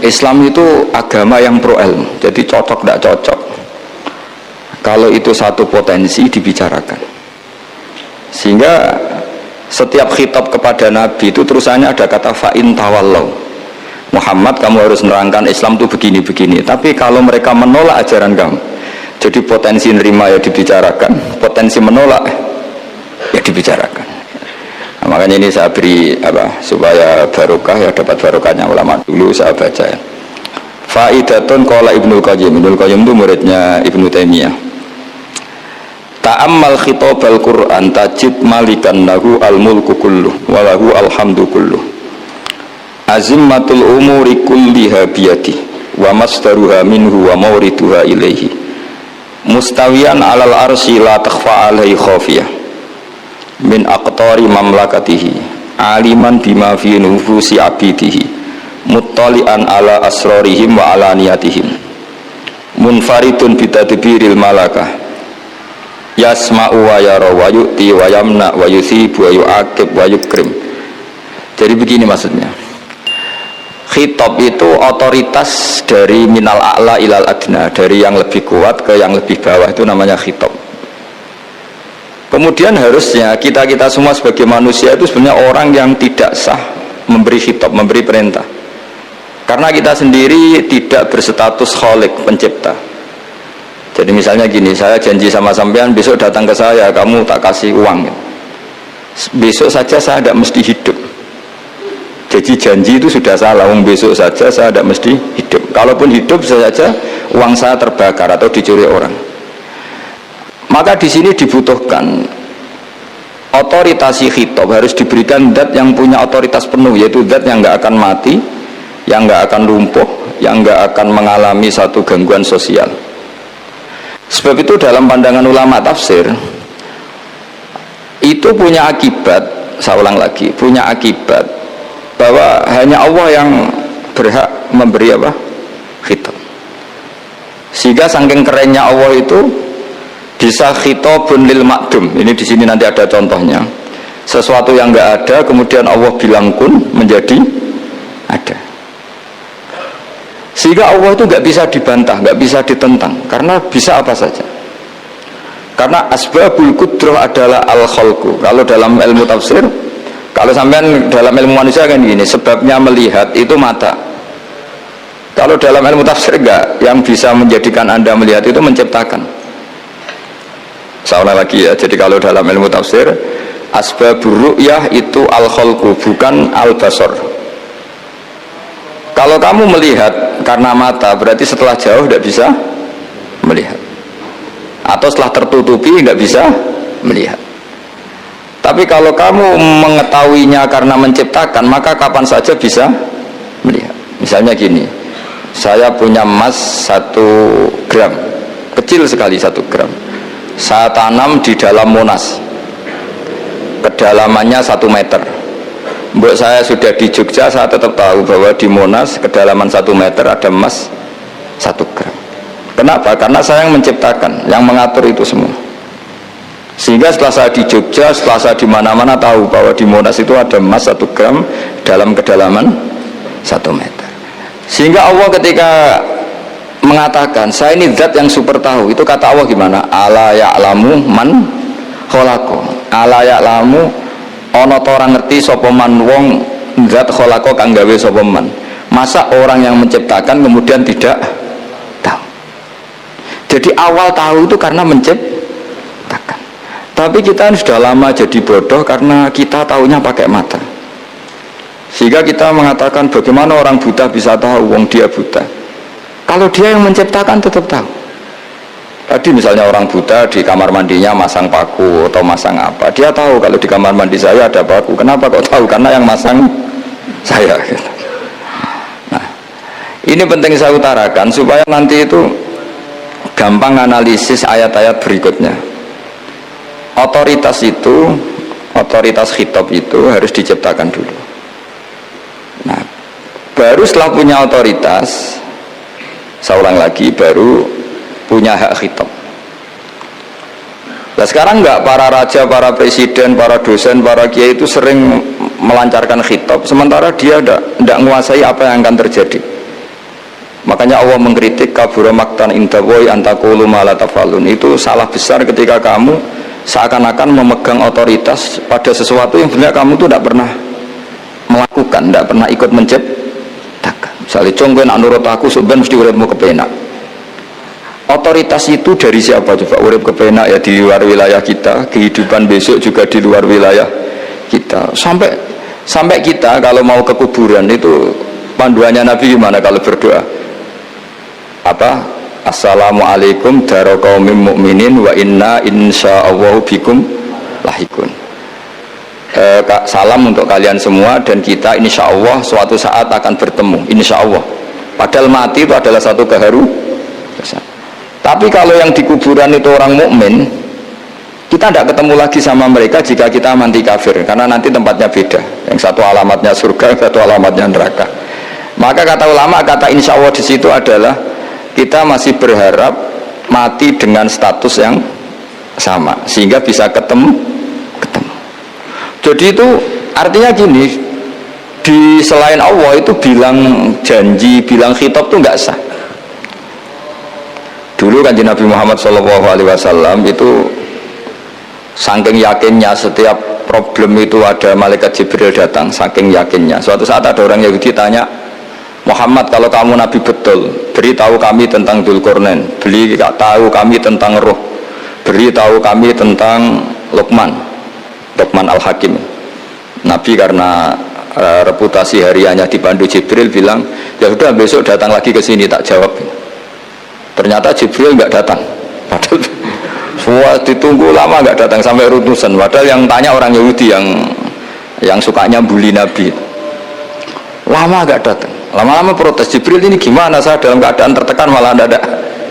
Islam itu agama yang pro ilmu, jadi cocok tidak cocok. Kalau itu satu potensi dibicarakan. Sehingga setiap khitab kepada Nabi itu terusannya ada kata fa'in tawallau. Muhammad, kamu harus menerangkan Islam itu begini-begini. Tapi kalau mereka menolak ajaran kamu, jadi potensi nerima ya dibicarakan, potensi menolak ya dibicarakan. Nah, makanya ini saya beri supaya barokah, ya dapat barokahnya ulama dulu saya baca ya. Faidatun qala Ibnu Qayyim. Ibnu Qayyim itu muridnya Ibnu Taimiyah. Ta'ammal khitabal Qur'an tajid malikan lahu al-mulku kulluh wa lahu alhamdu kulluh. Azimmatul umuri kulliha biyadi wa masdaruha minhu wa mawriduha ilaihi. Mustawiyan 'alal arsy la takhfa 'alaihi khafiyah. Min aqtari mamlakatihi aliman bima fi nufusi abidihi muttali'an 'ala asrarihim wa 'alaniyatihim. Munfaridun bitadbiril malakah. Yasma'u wa yara wa yu'ti wa yamna wa yusibu wa yu'aqib wa yukrim. Jadi begini maksudnya. Khitab itu otoritas dari minal a'la ilal adna, dari yang lebih kuat ke yang lebih bawah, itu namanya khitab. Kemudian harusnya kita semua sebagai manusia itu sebenarnya orang yang tidak sah memberi khitab, memberi perintah. Karena kita sendiri tidak berstatus khalik, pencipta. Jadi misalnya gini, saya janji sama sampean besok datang ke saya, kamu tak kasih uang. Besok saja saya tidak mesti hidup. Jadi janji itu sudah salah. Besok saja saya tidak mesti hidup. Kalaupun hidup saja uang saya terbakar atau dicuri orang. Maka di sini dibutuhkan otoritas khitab, harus diberikan zat yang punya otoritas penuh, yaitu zat yang nggak akan mati, yang nggak akan lumpuh, yang nggak akan mengalami satu gangguan sosial. Sebab itu dalam pandangan ulama tafsir itu punya akibat, saya ulang lagi, punya akibat bahwa hanya Allah yang berhak memberi khitab. Sehingga saking kerennya Allah itu bisa khitabun lil makdum. Ini di sini nanti ada contohnya. Sesuatu yang enggak ada kemudian Allah bilang kun menjadi ada. Sehingga Allah itu enggak bisa dibantah, enggak bisa ditentang, karena bisa apa saja. Karena asbabul qudrah adalah al-khalqu. Kalau dalam ilmu tafsir, kalau sampean dalam ilmu manusia kan gini, sebabnya melihat itu mata. Kalau dalam ilmu tafsir enggak, yang bisa menjadikan Anda melihat itu menciptakan. Saya lagi ya, jadi kalau dalam ilmu tafsir asbabur ru'yah itu al-khalqu, bukan al-basar. Kalau kamu melihat karena mata, berarti setelah jauh tidak bisa melihat, atau setelah tertutupi tidak bisa melihat. Tapi kalau kamu mengetahuinya karena menciptakan, maka kapan saja bisa melihat. Misalnya gini, saya punya emas 1 gram, kecil sekali 1 gram, saya tanam di dalam Monas, kedalamannya 1 meter. Mbok saya sudah di Jogja, saya tetap tahu bahwa di Monas kedalaman 1 meter ada emas 1 gram. Kenapa? Karena saya yang menciptakan, yang mengatur itu semua. Sehingga setelah saya di Jogja, setelah saya di mana-mana tahu bahwa di Monas itu ada emas 1 gram dalam kedalaman 1 meter. Sehingga Allah ketika mengatakan saya ini zat yang super tahu, itu kata Allah gimana? Ala ya'lamu man khalaqa. Ala ya'lamu ana ta ora ngerti sapa man wong zat khalaqa kang gawe sapa man. Masa orang yang menciptakan kemudian tidak tahu? Jadi awal tahu itu karena menciptakan. Tapi kita sudah lama jadi bodoh karena kita tahunya pakai mata. Sehingga kita mengatakan bagaimana orang buta bisa tahu wong dia buta. Kalau dia yang menciptakan tetap tahu. Tadi misalnya orang buta di kamar mandinya masang paku atau masang apa, dia tahu kalau di kamar mandi saya ada paku. Kenapa kok tahu? Karena yang masang saya. Nah, ini penting saya utarakan supaya nanti itu gampang analisis ayat-ayat berikutnya. Otoritas itu, otoritas khitab itu harus diciptakan dulu. Nah, baru setelah punya otoritas, saya ulang lagi, baru punya hak khitab. Nah sekarang enggak, para raja, para presiden, para dosen, para kiai itu sering melancarkan khitab, sementara dia tidak menguasai apa yang akan terjadi. Makanya Allah mengkritik kabura maktan indallahi antaqulu ma la tafalun. Itu salah besar ketika kamu seakan-akan memegang otoritas pada sesuatu yang sebenarnya kamu tuh tidak pernah melakukan, tidak pernah ikut menciptakan. Misalnya contoh nak nurut aku sebenarnya mesti uripmu kepenak. Otoritas itu dari siapa coba? Urip kepenak ya di luar wilayah kita, kehidupan besok juga di luar wilayah kita. Sampai kita kalau mau ke kuburan itu panduannya Nabi gimana kalau berdoa? Apa? Assalamualaikum daraqaumin mu'minin wa inna insyaallahu bikum lahikun. Salam untuk kalian semua dan kita insya Allah suatu saat akan bertemu, insya Allah. Padahal mati itu adalah satu keharusan. Tapi kalau yang di kuburan itu orang mukmin, kita tidak ketemu lagi sama mereka jika kita mati kafir, karena nanti tempatnya beda. Yang satu alamatnya surga, yang satu alamatnya neraka. Maka kata ulama, kata insya Allah di situ adalah kita masih berharap mati dengan status yang sama, sehingga bisa ketemu. Jadi itu artinya gini, di selain Allah itu bilang janji, bilang khitab itu nggak sah. Dulu kan Nabi Muhammad SAW itu saking yakinnya setiap problem itu ada malaikat Jibril datang, saking yakinnya. Suatu saat ada orang Yahudi tanya, Muhammad kalau kamu Nabi betul, beritahu kami tentang Dzulqarnain, beritahu kami tentang Ruh, beritahu kami tentang Luqman Al-Hakim. Nabi karena reputasi hariannya dipandu Jibril bilang, ya sudah besok datang lagi ke sini tak jawab. Ternyata Jibril nggak datang, padahal semua ditunggu lama nggak datang sampai utusan. Padahal yang tanya orang Yahudi yang sukanya bully Nabi, lama nggak datang. Lama-lama protes, Jibril ini gimana, saya dalam keadaan tertekan malah tidak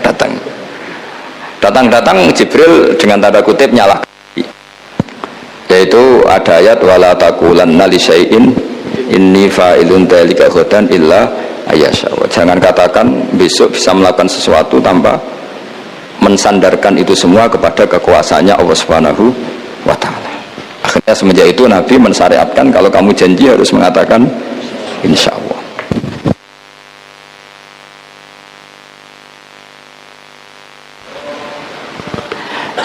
datang. Datang Jibril dengan tanda kutip nyalahkan, yaitu ada ayat wala taqulanna li syai'in inni fa'ilun dzalika ghadan illa ayasha. Jangan katakan besok bisa melakukan sesuatu tanpa mensandarkan itu semua kepada kekuasaannya Allah Subhanahu wa ta'ala. Akhirnya semenjak itu Nabi mensyariatkan kalau kamu janji harus mengatakan insya Allah.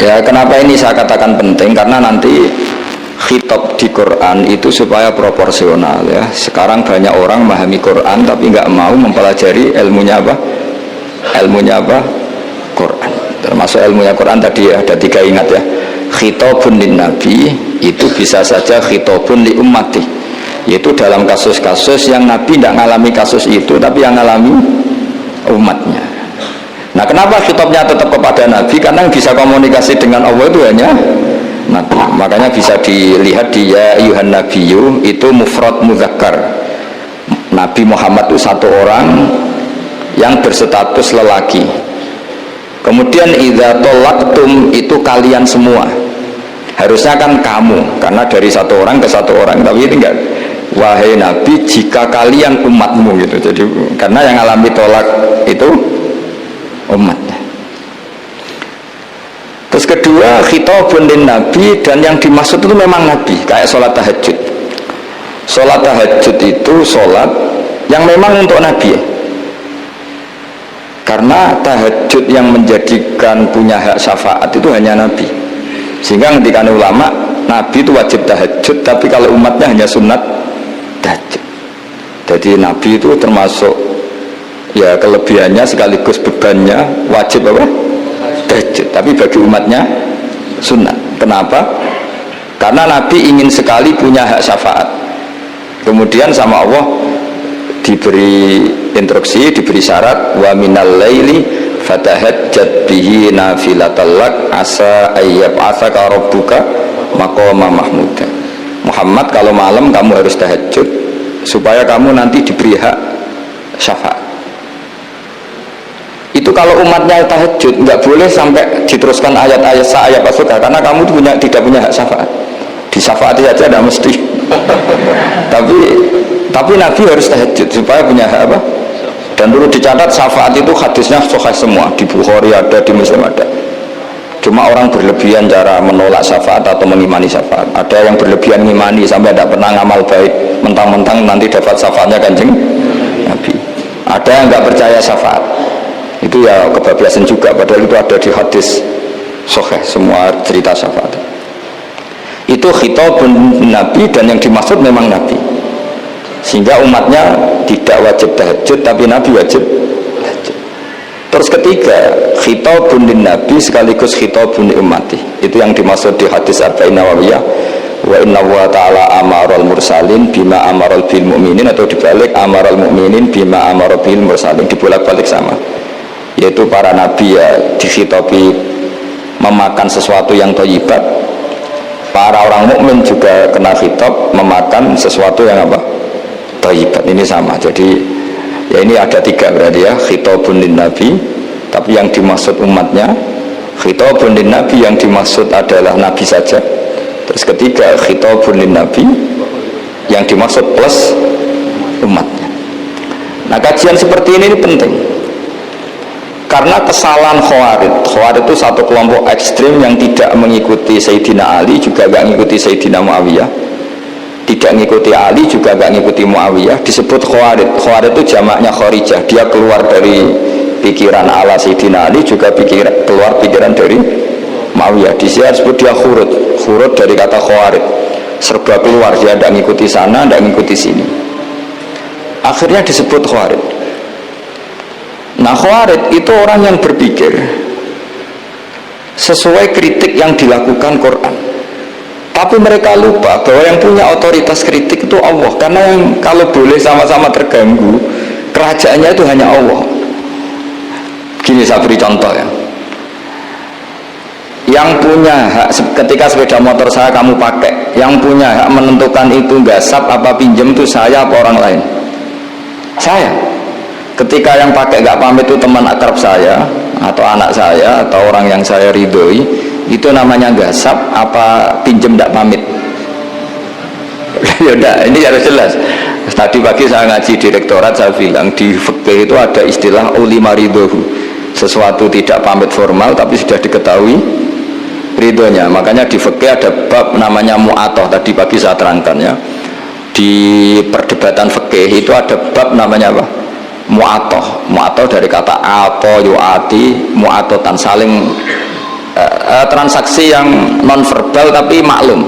Ya, kenapa ini saya katakan penting? Karena nanti khitab di Quran itu supaya proporsional ya. Sekarang banyak orang memahami Quran tapi nggak mau mempelajari ilmunya apa? Quran. Termasuk ilmunya Quran tadi ya, ada 3 ingat ya. Khitabun lin nabi itu bisa saja khitabun li ummati. Yaitu dalam kasus-kasus yang Nabi tidak mengalami kasus itu tapi yang mengalami umatnya. Nah, kenapa khitabnya tetap kepada Nabi? Karena yang bisa komunikasi dengan Allah itu hanya Nabi. Makanya bisa dilihat di ya ayuhan nabiyyu itu mufrad mudzakkar. Nabi Muhammad itu satu orang yang berstatus lelaki. Kemudian idza talaqtum itu kalian semua. Harusnya kan kamu, karena dari satu orang ke satu orang. Tapi ini enggak. Wahai Nabi, jika kalian umatmu gitu. Jadi karena yang alami tolak itu umatnya. Terus kedua, khitabun lin nabi, dan yang dimaksud itu memang Nabi, kayak sholat tahajud. Sholat tahajud itu sholat yang memang untuk Nabi ya. Karena tahajud yang menjadikan punya hak syafaat itu hanya Nabi. Sehingga ketika ulama, Nabi itu wajib tahajud, tapi kalau umatnya hanya sunat tahajud. Jadi Nabi itu termasuk ya kelebihannya sekaligus bebannya wajib apa? Tahajud. Tapi bagi umatnya sunnah. Kenapa? Karena Nabi ingin sekali punya hak syafaat. Kemudian sama Allah diberi instruksi, diberi syarat wa minal laili fatahajjat bihi nafilatallak asa ayyab'atsaka rabbuka maqama mahmuda. Muhammad, kalau malam kamu harus tahajud supaya kamu nanti diberi hak syafaat. Itu kalau umatnya tahajud nggak boleh sampai diteruskan ayat-ayat ayat pasukan, karena kamu tidak punya hak syafaat. Di syafaat aja tidak mesti. tapi Nabi harus tahajud supaya punya hak apa? Dan dulu dicatat syafaat itu hadisnya sahih semua, di Bukhari ada, di Muslim ada. Cuma orang berlebihan cara menolak syafaat atau mengimani syafaat. Ada yang berlebihan mengimani sampai tidak pernah ngamal baik, mentang-mentang nanti dapat syafaatnya Kanjeng Nabi. Ada ada yang nggak percaya syafaat, itu ya kebablasan juga, padahal itu ada di hadis sahih semua cerita syafaat. Itu khitabun Nabi, dan yang dimaksud memang Nabi, sehingga umatnya tidak wajib tahajud tapi Nabi wajib tahajud. Terus ketiga, khitabun Nabi sekaligus khitabun ummati, itu yang dimaksud di hadis Arba'in Nawawiyah, wa inna wa ta'ala amaral mursalin bima amaral bil mu'minin, atau dibalik amaral mu'minin bima amaral bil mursalin, dibolak-balik sama, yaitu para nabi ya dikhitabi memakan sesuatu yang thayyibat, para orang mukmin juga kena khitab memakan sesuatu yang apa? Thayyibat. Ini sama. Jadi ya ini ada tiga berarti ya, khitabun lin nabi, tapi yang dimaksud umatnya, khitabun lin nabi yang dimaksud adalah nabi saja. Terus ketiga, khitabun lin nabi yang dimaksud plus umatnya. Nah, kajian seperti ini penting, karena kesalahan Khawarij itu satu kelompok ekstrim yang tidak mengikuti Sayyidina Ali, juga gak mengikuti Sayyidina Muawiyah, tidak mengikuti Ali, juga gak mengikuti Muawiyah, disebut Khawarij. Khawarij itu jamaknya Kharijah, dia keluar dari pikiran ala Sayyidina Ali, juga keluar pikiran dari Muawiyah. Di sini disebut dia khurut dari kata Khawarij, serba keluar, dia tidak mengikuti sana, tidak mengikuti sini, akhirnya disebut Khawarij. Nah, Khawarij itu orang yang berpikir sesuai kritik yang dilakukan Quran, tapi mereka lupa bahwa yang punya otoritas kritik itu Allah, karena yang kalau boleh sama-sama terganggu kerajaannya itu hanya Allah. Gini saya beri contoh ya, yang punya hak ketika sepeda motor saya kamu pakai, yang punya hak menentukan itu gasap apa pinjam itu saya apa orang lain? Saya. Ketika yang pakai gak pamit itu teman akrab saya atau anak saya atau orang yang saya ridhoi, itu namanya gasap apa pinjem gak pamit? Ya udah, ini harus jelas. Tadi pagi saya ngaji direktorat, saya bilang di fikih itu ada istilah ulima ridhohu, sesuatu tidak pamit formal tapi sudah diketahui ridhonya. Makanya di fikih ada bab namanya mu'atoh, tadi pagi saya terangkan ya. Di perdebatan fikih itu ada bab namanya apa? Mu'atoh dari kata ato yu'ati, mu'atotan, saling transaksi yang non verbal tapi maklum.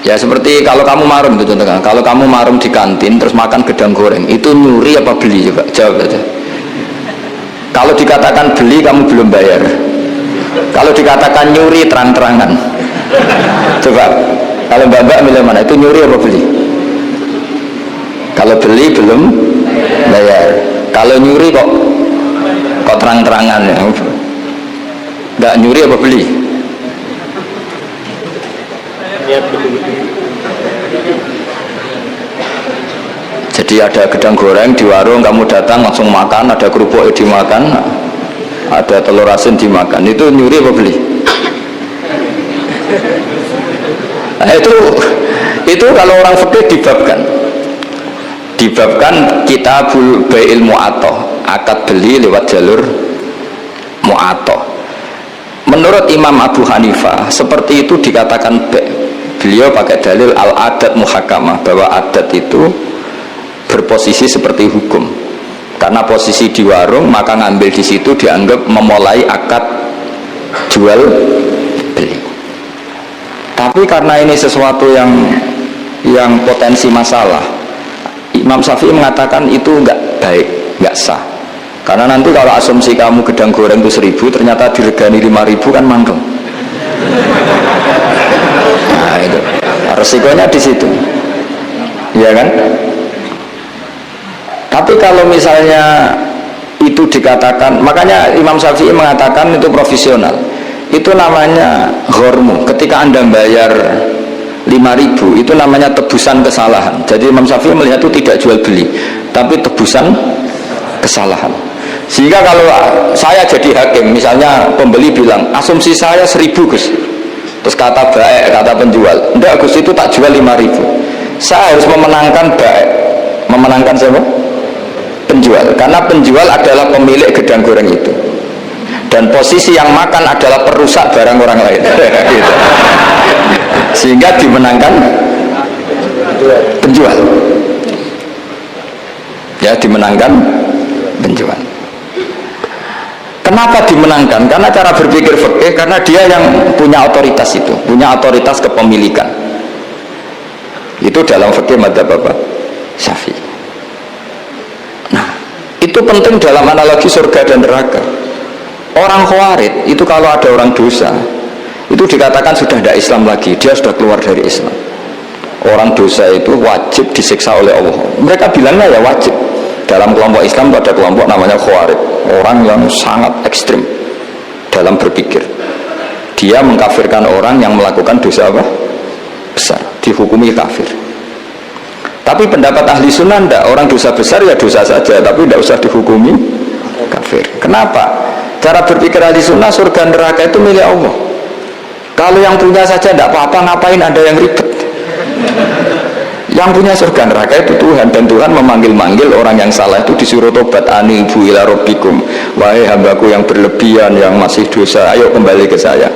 Ya seperti kalau kamu marum itu contohnya, kalau kamu marum di kantin terus makan gedang goreng, itu nyuri apa beli? Coba jawab aja. Kalau dikatakan beli kamu belum bayar, kalau dikatakan nyuri terang-terangan. Coba kalau mbak-mbak milih mana, itu nyuri apa beli? Kalau beli belum bayar, kalau nyuri kok terang-terangan ya. Nggak nyuri apa beli? Jadi ada gedang goreng di warung, kamu datang langsung makan, ada kerupuk dimakan, ada telur asin dimakan, itu nyuri apa beli? Nah, itu kalau orang fikih dibabkan kitabul bai'il mu'atoh, akad beli lewat jalur mu'atoh. Menurut Imam Abu Hanifah seperti itu dikatakan beliau pakai dalil al-adat muhakamah, bahwa adat itu berposisi seperti hukum, karena posisi di warung maka ngambil di situ dianggap memulai akad jual beli. Tapi karena ini sesuatu yang potensi masalah, Imam Syafi'i mengatakan itu enggak baik, enggak sah. Karena nanti kalau asumsi kamu gedang goreng itu 1.000, ternyata diregani 5.000 kan mangkel. Nah itu resikonya di situ, ya kan? Tapi kalau misalnya itu dikatakan, makanya Imam Syafi'i mengatakan itu profesional. Itu namanya ghormu. Ketika Anda bayar 5.000, itu namanya tebusan kesalahan. Jadi Imam Syafi'i melihat itu tidak jual beli, tapi tebusan kesalahan. Sehingga kalau saya jadi hakim, misalnya pembeli bilang asumsi saya 1.000 Gus, terus kata penjual, enggak Gus itu tak jual 5.000, saya harus memenangkan memenangkan siapa? Penjual, karena penjual adalah pemilik gedang goreng itu, dan posisi yang makan adalah perusak barang orang lain. Gitu. Sehingga dimenangkan penjual. Ya, dimenangkan penjual. Kenapa dimenangkan? Karena cara berpikir fikih, karena dia yang punya otoritas itu, punya otoritas kepemilikan. Itu dalam fikih madzhab apa? Syafi'i. Nah, itu penting dalam analogi surga dan neraka. Orang Khawarij itu kalau ada orang dosa, itu dikatakan sudah tidak Islam lagi, dia sudah keluar dari Islam. Orang dosa itu wajib disiksa oleh Allah. Mereka bilangnya ya wajib. Dalam kelompok Islam itu ada kelompok namanya Khawarij, orang yang sangat ekstrim dalam berpikir. Dia mengkafirkan orang yang melakukan dosa apa? Besar, dihukumi kafir. Tapi pendapat ahli sunnah enggak, orang dosa besar ya dosa saja, tapi tidak usah dihukumi kafir. Kenapa? Cara berpikir ahli sunnah, surga neraka itu milik Allah. Kalau yang punya saja tidak apa-apa, ngapain ada yang ribet? Yang punya surga neraka itu Tuhan, dan Tuhan memanggil-manggil orang yang salah itu disuruh tobat. Anibu ila rabbikum, wahai hambaku yang berlebihan, yang masih dosa, ayo kembali ke saya.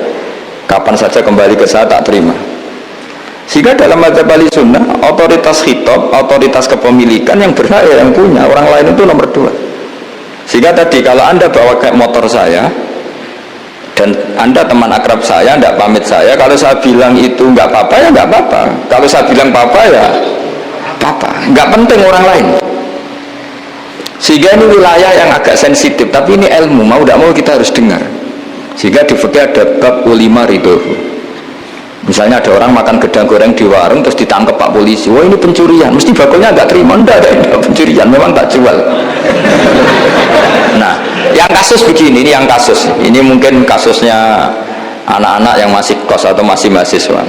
Kapan saja kembali ke saya tak terima. Sehingga dalam madzhab ahli sunnah, otoritas khitab, otoritas kepemilikan yang berhak yang punya, orang lain itu nomor 2. Sehingga tadi kalau Anda bawa kayak motor saya dan Anda teman akrab saya, tidak pamit saya, kalau saya bilang itu nggak apa-apa ya nggak apa-apa, kalau saya bilang apa-apa ya apa-apa, nggak penting orang lain. Sehingga ini wilayah yang agak sensitif, tapi ini ilmu, mau tidak mau kita harus dengar. Sehingga di fikih ada bab ulima ridho. Misalnya ada orang makan gedang goreng di warung terus ditangkap Pak polisi, wah ini pencurian, mesti bakulnya nggak terima, enggak pencurian, memang tak jual. Nah, yang kasus begini, ini yang kasus, ini mungkin kasusnya anak-anak yang masih kos atau masih mahasiswa.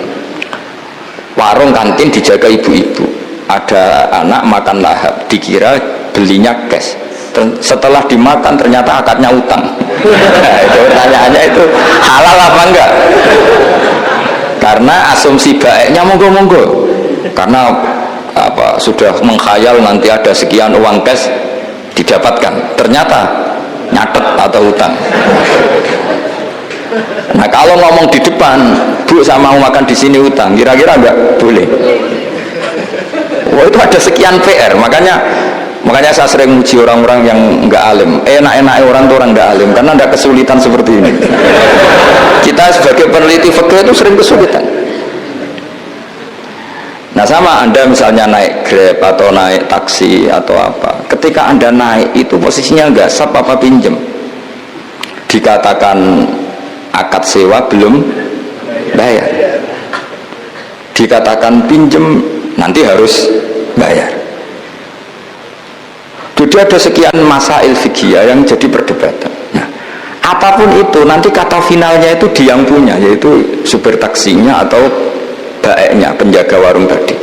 Warung kantin dijaga ibu-ibu, ada anak makan lahap, dikira belinya cash, setelah dimakan ternyata akadnya utang. Nah, itu pertanyaannya itu halal apa enggak? Karena asumsi baiknya monggo-monggo, karena apa, sudah mengkhayal nanti ada sekian uang cash didapatkan, ternyata nyatet atau utang. Nah kalau ngomong di depan, Bu saya mau makan di sini utang, kira-kira enggak boleh. Wah itu ada sekian PR, makanya saya sering uji orang-orang yang enggak alim. Enak-enaknya orang tuh orang enggak alim, karena ada kesulitan seperti ini. Kita sebagai peneliti fikih itu sering kesulitan. Nah sama Anda misalnya naik Grab atau naik taksi atau apa, ketika Anda naik itu posisinya enggak sap apa pinjem, dikatakan akad sewa belum bayar, dikatakan pinjem nanti harus bayar. Jadi ada sekian masail fikih yang jadi perdebatan. Nah, apapun itu nanti kata finalnya itu dia yang punya, yaitu supir taksinya atau baeknya, penjaga warung tadi.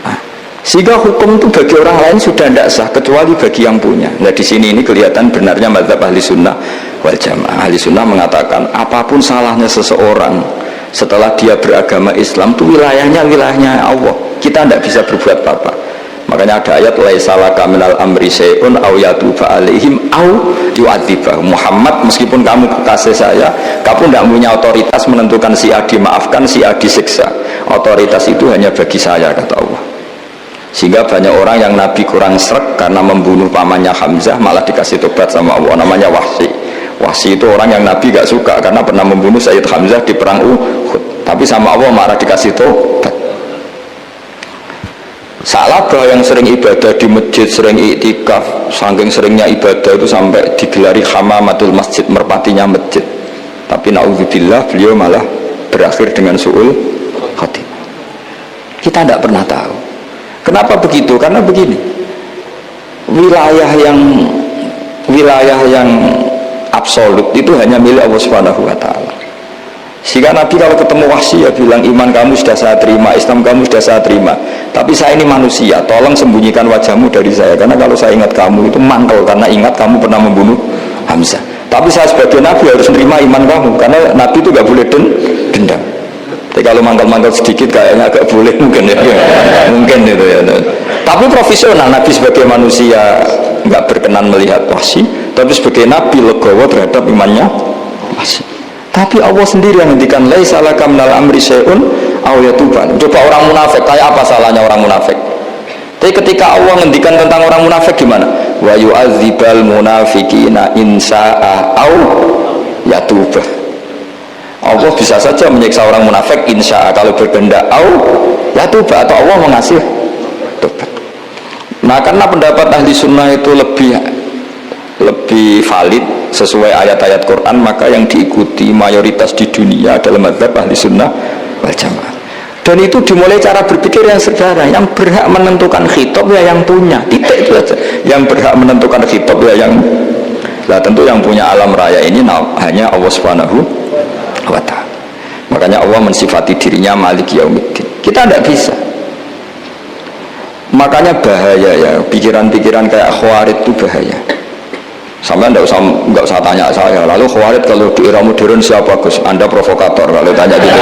Nah, sehingga hukum itu bagi orang lain sudah tidak sah kecuali bagi yang punya. Nah di sini ini kelihatan benarnya madzhab ahli sunnah wal jamaah. Ahli sunnah mengatakan apapun salahnya seseorang setelah dia beragama Islam itu wilayahnya Allah, kita tidak bisa berbuat apa-apa. Makanya ada ayat laisa laka minal amri syai'un aw yatuba alaihim aw yu'adzibahum. Muhammad, meskipun kamu kekasih saya, kamu tidak punya otoritas menentukan si A dimaafkan, si A disiksa. Otoritas itu hanya bagi saya, kata Allah. Sehingga banyak orang yang Nabi kurang srek karena membunuh pamannya Hamzah, malah dikasih tobat sama Allah, namanya Wahsy. Wahsy itu orang yang Nabi gak suka karena pernah membunuh Sayyid Hamzah di perang Uhud, tapi sama Allah marah dikasih tobat. Salabah yang sering ibadah di masjid, sering iktikaf, saking seringnya ibadah itu sampai digelari hamamatul masjid, merpatinya masjid. Tapi na'udzubillah beliau malah berakhir dengan su'ul khatimah. Kita tidak pernah tahu. Kenapa begitu? Karena begini, wilayah yang absolut itu hanya milik Allah Subhanahu wa ta'ala. Sehingga Nabi kalau ketemu Wahsy ya bilang, iman kamu sudah saya terima, Islam kamu sudah saya terima, tapi saya ini manusia, tolong sembunyikan wajahmu dari saya, karena kalau saya ingat kamu itu mantel, karena ingat kamu pernah membunuh Hamzah. Tapi saya sebagai Nabi harus menerima iman kamu, karena Nabi itu gak boleh dendam. Tapi kalau mantel-mantel sedikit kayaknya agak boleh mungkin ya, mungkin itu ya. Tapi profesional, Nabi sebagai manusia gak berkenan melihat Wahsy, tapi sebagai Nabi legowo terhadap imannya Wahsy. Tapi Allah sendiri yang menghentikan laisa laka minal amri syai'un aw yatuban. Coba orang munafik, kayak apa salahnya orang munafik? Tapi ketika Allah ngendikan tentang orang munafik gimana? Wa yu'adzibal munafiqina insya'a au yatubah. Allah bisa saja menyiksa orang munafik insya'a kalau berkehendak, au yatubah, atau Allah mengasih tobat. Nah, karena pendapat ahli sunnah itu lebih valid sesuai ayat-ayat Quran, maka yang diikuti mayoritas di dunia adalah mazhab ahli sunnah wal jamaah. Dan itu dimulai cara berpikir yang sederhana. Yang berhak menentukan khitab ya yang punya, titik itu saja. Yang berhak menentukan khitab ya yang, nah tentu yang punya alam raya ini hanya Allah Subhanahu wa ta'ala. Makanya Allah mensifati dirinya Malik Yaumiddin. Kita tidak bisa. Makanya bahaya ya, pikiran-pikiran kayak Khawarij itu bahaya. Sampai nggak usah tanya saya. Lalu Khawarij kalau di era modern siapa Gus? Anda provokator kalau tanya gitu.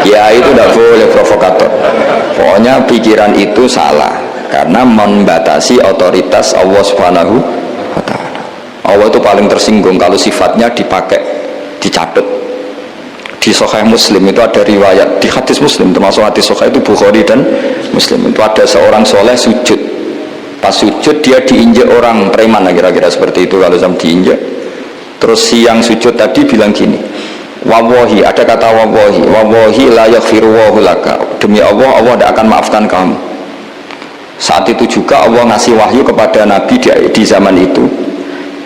Ya itu tidak boleh provokator. Pokoknya pikiran itu salah karena membatasi otoritas Allah Subhanahu wa ta'ala. Allah itu paling tersinggung kalau sifatnya dipakai, dicatat. Di Sahih Muslim itu ada riwayat, di hadis Muslim termasuk hadis Sahih itu Bukhari dan Muslim, itu ada seorang soleh sujud. Pas sujud dia diinjak orang preman, kira-kira seperti itu kalau sama diinjak. Terus si yang sujud tadi bilang gini, wawahi, ada kata wawahi, wawahi la yaghfiru wahu laka, demi Allah, Allah tidak akan maafkan kamu. Saat itu juga Allah ngasih wahyu kepada Nabi di zaman itu,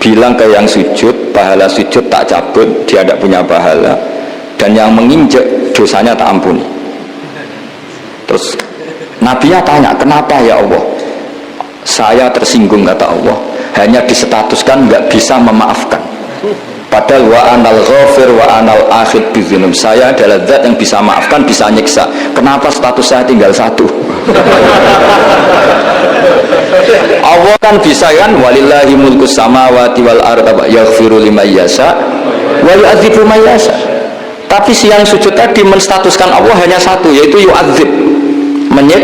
bilang ke yang sujud, pahala sujud tak cabut, dia tidak punya pahala, dan yang menginjak dosanya tak ampuni. Terus Nabinya tanya, kenapa ya Allah? Saya tersinggung, kata Allah, hanya disetatuskan nggak bisa memaafkan. Padahal wa anal ghafir wa anal akhid bidzunub, saya adalah zat yang bisa maafkan, bisa nyiksa. Kenapa status saya tinggal satu? Allah kan bisa kan, walillahi mulkus samawati wal arda yaghfiru liman yasha wa yu'adzibu man yasha. Tapi si yang sujud tadi menstatuskan Allah hanya satu, yaitu yu'adzib, menyik.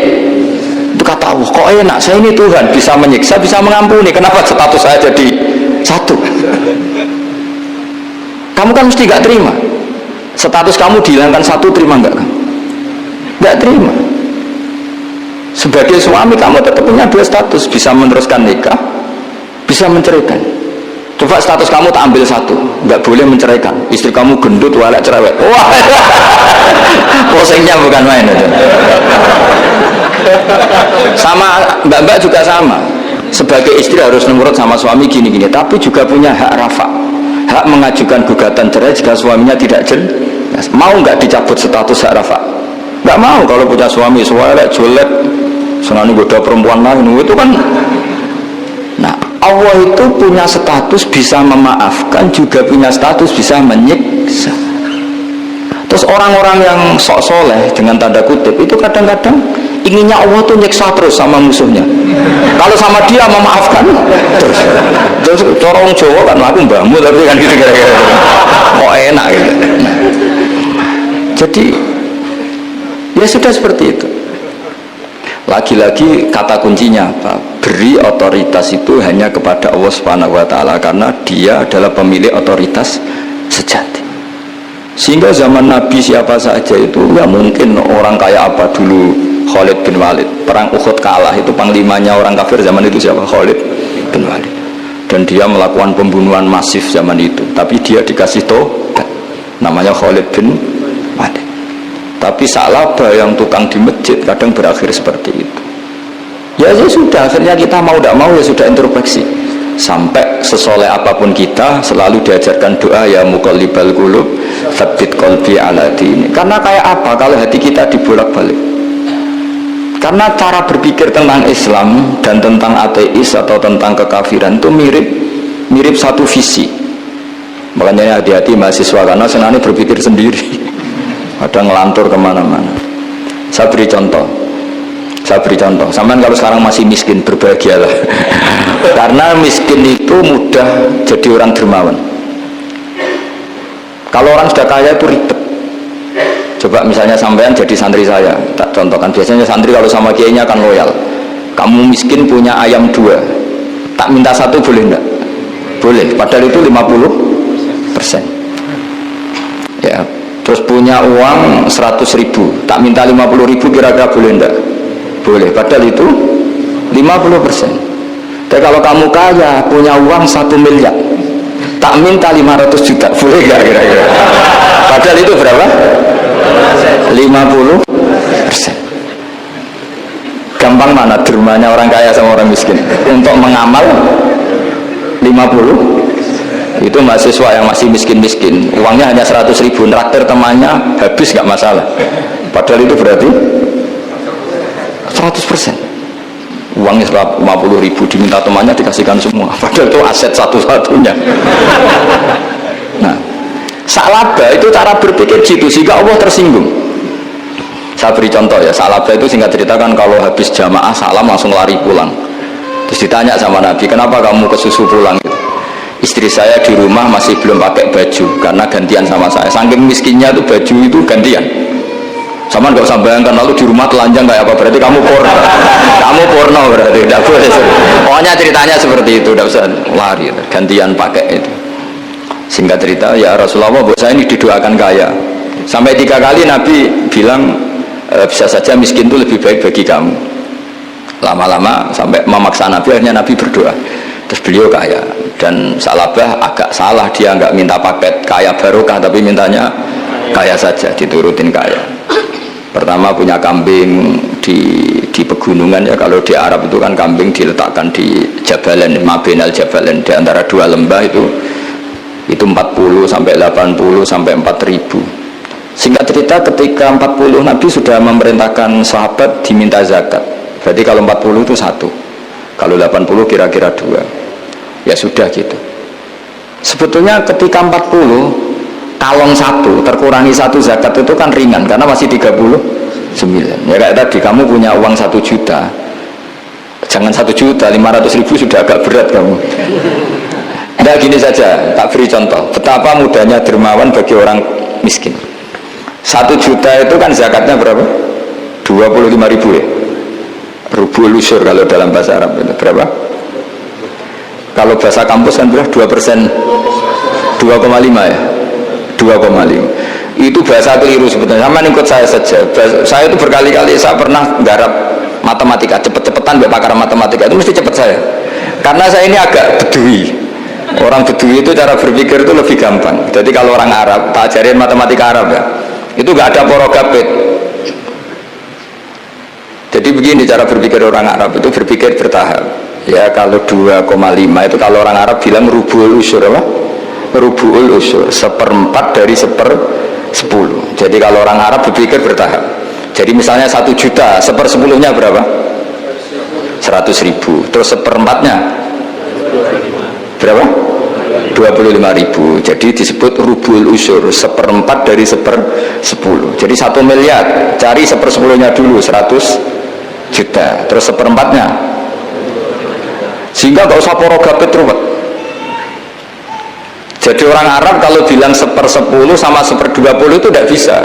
Itu kata Allah, kok enak, saya ini Tuhan, bisa menyiksa, bisa mengampuni, kenapa status saya jadi satu? Kamu kan mesti gak terima. Status kamu dihilangkan satu, terima gak? Gak terima. Sebagai suami kamu tetap punya dua status, bisa meneruskan nikah, bisa menceraikan. Coba status kamu tak ambil satu, gak boleh menceraikan. Istri kamu gendut, walek, cerewet. Wah, posengnya bukan main itu. Sama mbak-mbak juga sama. Sebagai istri harus nurut sama suami gini-gini, tapi juga punya hak rafa, hak mengajukan gugatan cerai jika suaminya tidak jelas. Mau nggak dicabut status hak rafa? Nggak mau. Kalau punya suami suara jelek, senang goda perempuan lain, itu kan. Nah, Allah itu punya status bisa memaafkan, juga punya status bisa menyiksa. Terus orang-orang yang sok soleh dengan tanda kutip itu kadang-kadang inginnya Allah tuh nyiksa terus sama musuhnya. Kalau sama dia memaafkan terus corong Jawa kan aku mbahmu, tapi kan gitu kira-kira kok enak gitu. Jadi ya sudah seperti itu. Lagi-lagi kata kuncinya apa? Beri otoritas itu hanya kepada Allah Subhanahu wa ta'ala, karena dia adalah pemilik otoritas sejati. Sehingga zaman Nabi siapa saja itu, ya mungkin orang kayak apa dulu, Khalid bin Walid, perang Uhud kalah, itu panglimanya orang kafir zaman itu siapa? Khalid bin Walid. Dan dia melakukan pembunuhan masif zaman itu, tapi dia dikasih tobat, namanya Khalid bin Walid. Tapi Sa'labah yang tukang di masjid kadang berakhir seperti itu. Ya sudah, akhirnya kita mau tidak mau ya sudah introspeksi. Sampai sesoleh apapun kita selalu diajarkan doa, ya muqallibal qulub tsabbit qalbi ala dini. Karena kayak apa kalau hati kita dibolak-balik? Karena cara berpikir tentang Islam dan tentang ateis atau tentang kekafiran itu mirip satu visi. Makanya hati-hati mahasiswa, karena senangnya berpikir sendiri. Ada ngelantur kemana-mana. Saya beri contoh. Sampai kalau sekarang masih miskin, berbahagialah. Karena miskin itu mudah jadi orang dermawan. Kalau orang sudah kaya itu ribet. Coba misalnya sampean jadi santri saya, tak contohkan. Biasanya santri kalau sama kiainya kan loyal. Kamu miskin punya ayam 2, tak minta 1 boleh enggak? Boleh, padahal itu 50%. Ya, terus punya uang 100.000, tak minta 50.000, kira-kira boleh enggak? boleh, padahal itu 50%. Tapi kalau kamu kaya, punya uang 1 miliar, tak minta 500 juta, boleh gak kira-kira? Padahal itu berapa? 50%. Gampang mana dermanya orang kaya sama orang miskin? Untuk mengamal 50, itu mahasiswa yang masih miskin-miskin, uangnya hanya 100 ribu, traktir temannya habis gak masalah. Padahal itu berarti 100%. Uangnya 50 ribu diminta temannya dikasihkan semua, padahal itu aset satu-satunya. Nah, salaba itu cara berpikir gitu sehingga Allah tersinggung. Saya beri contoh ya, salaba itu singkat cerita kan kalau habis jamaah salam langsung lari pulang. Terus ditanya sama Nabi, kenapa kamu kesusu pulang gitu? Istri saya di rumah masih belum pakai baju karena gantian sama saya, saking miskinnya tuh baju itu gantian. Sama nggak usah bayangkan, lalu di rumah telanjang kayak apa, berarti kamu porno. Kamu porno berarti, tidak boleh. Pokoknya ceritanya seperti itu, tidak usah lari, gantian pakai itu. Singkat cerita, ya Rasulullah, buat saya ini didoakan kaya. Sampai 3 kali Nabi bilang, bisa saja miskin itu lebih baik bagi kamu. Lama-lama sampai memaksa Nabi, akhirnya Nabi berdoa. Terus beliau kaya, dan Salabah agak salah, dia nggak minta paket kaya barokah, tapi mintanya kaya saja, diturutin kaya. Pertama punya kambing di pegunungan ya, kalau di Arab itu kan kambing diletakkan di Jabalen, Mabinal Jabalen, di antara 2 lembah itu 40 sampai 80 sampai 4000. Singkat cerita ketika 40 Nabi sudah memerintahkan sahabat diminta zakat. Berarti kalau 40 itu 1, kalau 80 kira-kira 2. Ya sudah gitu. Sebetulnya ketika 40 kalong 1 terkurangi 1 zakat itu kan ringan karena masih 39. Ya kayak tadi kamu punya uang 1 juta, jangan 1 juta 500 ribu sudah agak berat kamu. Nah gini saja, tak beri contoh betapa mudahnya dermawan bagi orang miskin. 1 juta itu kan zakatnya berapa? 25 ribu ya, rubul usur kalau dalam bahasa Arab itu berapa? Kalau bahasa kampus kan berapa? 2%, 2,5 ya, 2,5. Itu bahasa keliru sebetulnya. Sama ikut saya saja. Saya itu berkali-kali saya pernah garap matematika, cepet-cepetan mbak pakar matematika itu mesti cepet saya. Karena saya ini agak bedui. Orang bedui itu cara berpikir itu lebih gampang. Jadi kalau orang Arab, tak ajarin matematika Arab ya, itu nggak ada porogapit. Jadi begini cara berpikir orang Arab itu berpikir bertahap. Ya kalau 2,5 itu kalau orang Arab bilang rubul usur apa? Rubu'ul usur, 1/4 dari 1/10. Jadi kalau orang Arab berpikir bertahap. Jadi misalnya 1 juta, 1/10-nya berapa? 100 ribu. Terus 1/4-nya berapa? 25 ribu. Jadi disebut rubu'ul usur, 1/4 dari 1/10. Jadi 1 miliar, cari 1/10-nya dulu, 100 juta. Terus 1/4-nya. Sehingga gak usah porogapit ruwet. Jadi orang Arab kalau bilang 1/10 sama 1/20 itu tidak bisa,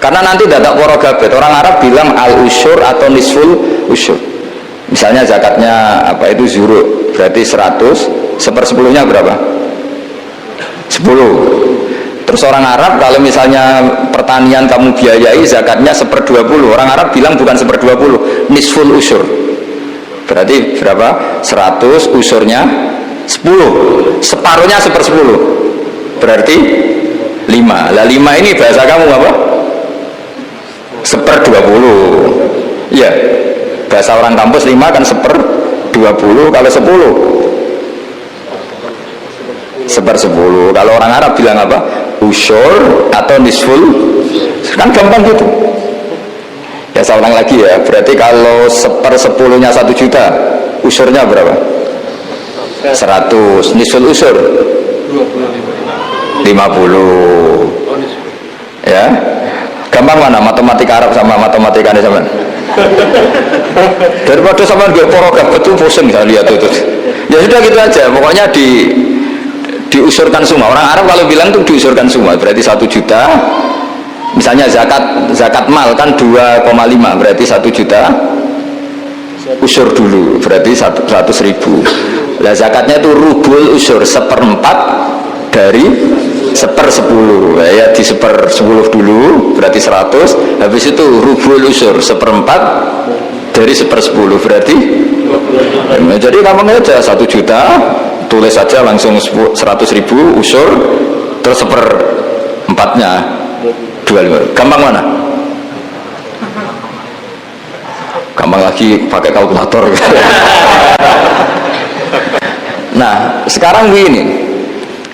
karena nanti tidak porogabit. Orang Arab bilang al-usyur atau nisful usyur. Misalnya zakatnya apa itu zuru, berarti 100, 1/10-nya berapa? 10. Terus orang Arab kalau misalnya pertanian kamu biayai zakatnya 1/20, orang Arab bilang bukan 1/20, nisful usyur. Berarti berapa? 100 usurnya 10, separuhnya 1/10, berarti 5. Lah 5 ini bahasa kamu apa? 1/20. Ya, bahasa orang kampus 5 kan 1/20, kalau 10 1/10. Kalau orang Arab bilang apa? Usyur atau nisful, kan gampang gitu. Ya saya ulang lagi ya, berarti kalau 1/10-nya 1 juta, usurnya berapa? 100, nisful usur 50. Ya, gampang mana matematika Arab sama matematika ini sama. Daripada sama gak porogap betul pusing saya lihat itu. Ya sudah gitu aja, pokoknya diusurkan semua. Orang Arab kalau bilang tuh diusurkan semua, berarti 1 juta. Misalnya zakat mal kan 2,5, berarti 1 juta. Usur dulu, berarti 100 ribu. Lah zakatnya itu rubul usur, 1/4 dari 1/10. Ya di 1/10 dulu berarti 100. Habis itu rubul usur 1/4 dari 1/10 berarti jadi kamu aja 1 juta tulis saja langsung 100.000 usur terus 1/4-nya 25. Gampang mana? Gampang lagi pakai kalkulator. Nah sekarang begini,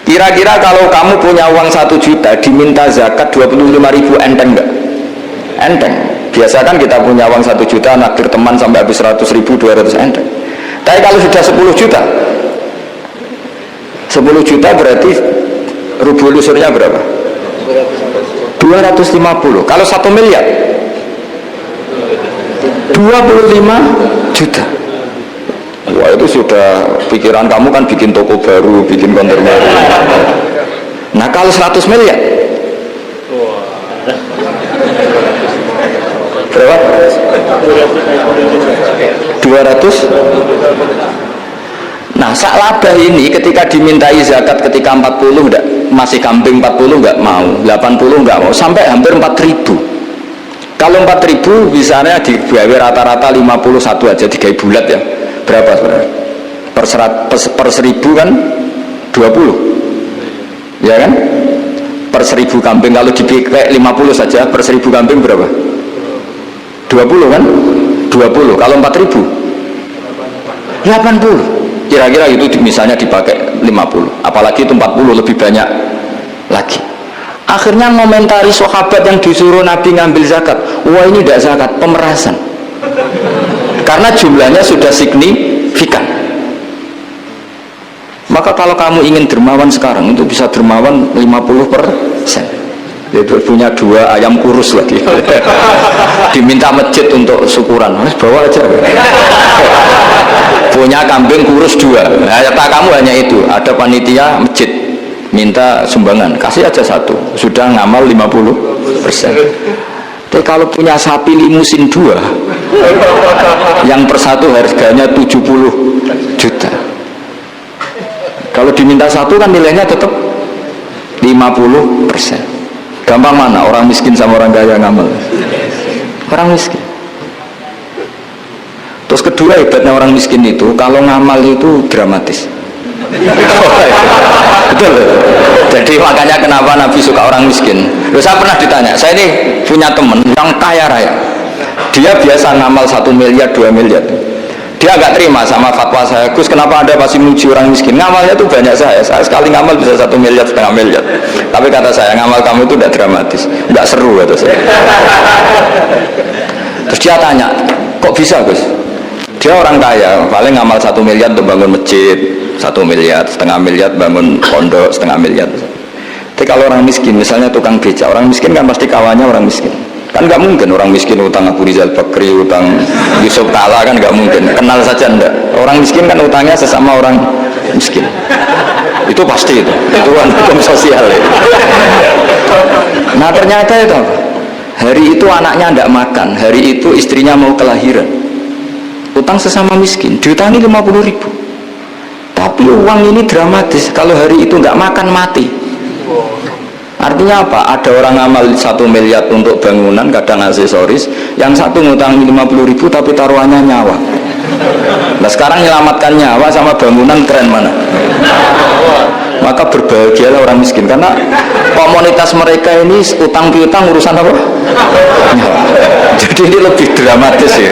kira-kira kalau kamu punya uang 1 juta diminta zakat 25.000 enteng enggak? Enteng. Biasa kan kita punya uang 1 juta naktir teman sampai habis 100.000 200 enteng. Tapi kalau sudah 10 juta 10 juta berarti rubul usurnya berapa? 250. Kalau 1 miliar 25 juta. Wah itu sudah pikiran kamu kan bikin toko baru, bikin konter baru. Nah kalau 100 miliar berapa? 200. Nah sak labah ini ketika dimintai zakat ketika 40 enggak, masih kambing 40 enggak mau, 80 enggak mau, sampai hampir 4.000. Kalau 4.000 misalnya digawe rata-rata 51 aja, digawe bulat ya, berapa sebenarnya? Per 1.000 kan 20 ya kan? Per 1.000 kambing kalau dipakai 50 saja, per 1.000 kambing berapa? 20 kan? 20. Kalau 4.000 80. Kira-kira itu misalnya dipakai 50, apalagi itu 40 lebih banyak lagi. Akhirnya ngomentari sahabat yang disuruh Nabi ngambil zakat, wah ini tidak zakat, pemerasan. Karena jumlahnya sudah signifikan. Maka kalau kamu ingin dermawan sekarang, itu bisa dermawan 50%. Itu punya 2 ayam kurus lagi. Diminta masjid untuk syukuran, bawa aja. Punya kambing kurus 2. Nah, kamu hanya itu, ada panitia masjid minta sumbangan, kasih aja 1, sudah ngamal 50%. Tapi kalau punya sapi limusin 2 yang per 1 harganya 70 juta, kalau diminta 1 kan nilainya tetap 50%. Gampang mana orang miskin sama orang kaya ngamal? Orang miskin. Terus kedua hebatnya orang miskin itu, kalau ngamal itu dramatis. Betul. Jadi makanya kenapa Nabi suka orang miskin. Loh, saya pernah ditanya, saya ini punya teman yang kaya raya, dia biasa ngamal 1 miliar 2 miliar. Dia agak terima sama fatwa saya, Gus kenapa Anda pasti muji orang miskin? Ngamalnya tuh banyak saya sekali ngamal bisa 1 miliar, setengah miliar. Tapi kata saya, ngamal kamu itu tidak dramatis, tidak seru kata saya. Terus dia tanya, kok bisa Gus? Dia orang kaya, paling ngamal 1 miliar untuk bangun masjid, 1 miliar, setengah miliar bangun pondok, setengah miliar. Tapi kalau orang miskin, misalnya tukang beca, orang miskin kan pasti kawannya orang miskin. Kan nggak mungkin orang miskin utang Abu Rizal Bakri, utang Yusuf Kala, kan nggak mungkin. Kenal saja enggak. Orang miskin kan utangnya sesama orang miskin. Itu pasti itu kan hukum sosial ya. Nah ternyata itu hari itu anaknya enggak makan, hari itu istrinya mau kelahiran, utang sesama miskin, diutangi 50.000. Tapi uang ini dramatis, kalau hari itu enggak makan mati. Artinya apa? Ada orang amal 1 miliar untuk bangunan, kadang aksesoris, yang satu ngutangi 50.000 tapi taruhannya nyawa. Nah sekarang menyelamatkan nyawa sama bangunan keren mana? Maka berbahagialah orang miskin, karena komunitas mereka ini utang piutang urusan apa? Nyawa. Jadi ini lebih dramatis ya,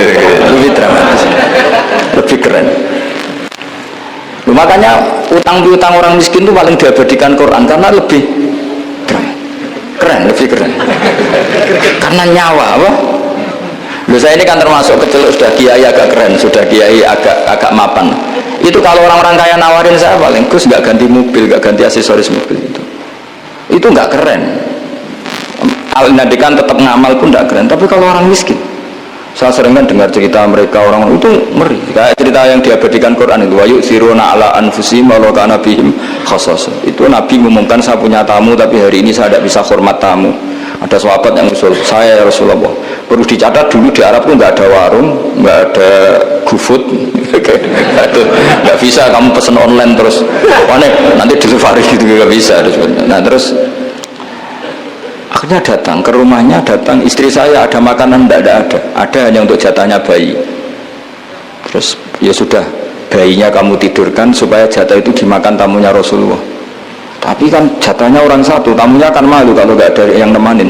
lebih dramatis, lebih keren. Makanya utang piutang orang miskin itu paling diabadikan Quran karena lebih keren, lebih keren. Karena nyawa apa? Loh, saya ini kan termasuk kecil sudah kiai agak keren, sudah kiai agak mapan. Itu kalau orang-orang kaya nawarin saya paling Gus nggak ganti mobil, nggak ganti aksesoris mobil itu nggak keren. Al-Nadikan tetap ngamal pun nggak keren. Tapi kalau orang miskin, saya sering kan dengar cerita mereka orang itu ngeri. Kayak cerita yang diabadikan Quran itu, wa yu'thiruna ala anfusihim walau kana bihim khassasah. Itu Nabi mengumumkan, saya punya tamu tapi hari ini saya tidak bisa hormat tamu. Ada sahabat yang usul, saya ya Rasulullah, perlu dicatat dulu di Arab tuh nggak ada warung, nggak ada GoFood, nggak bisa kamu pesen online terus, mana nanti delivery gitu nggak bisa. Nah terus akhirnya datang ke rumahnya, datang istri saya ada makanan, tidak ada hanya untuk jatahnya bayi. Terus ya sudah, bayinya kamu tidurkan supaya jatah itu dimakan tamunya Rasulullah. Tapi kan jatahnya orang satu, tamunya akan malu kalau nggak ada yang nemanin.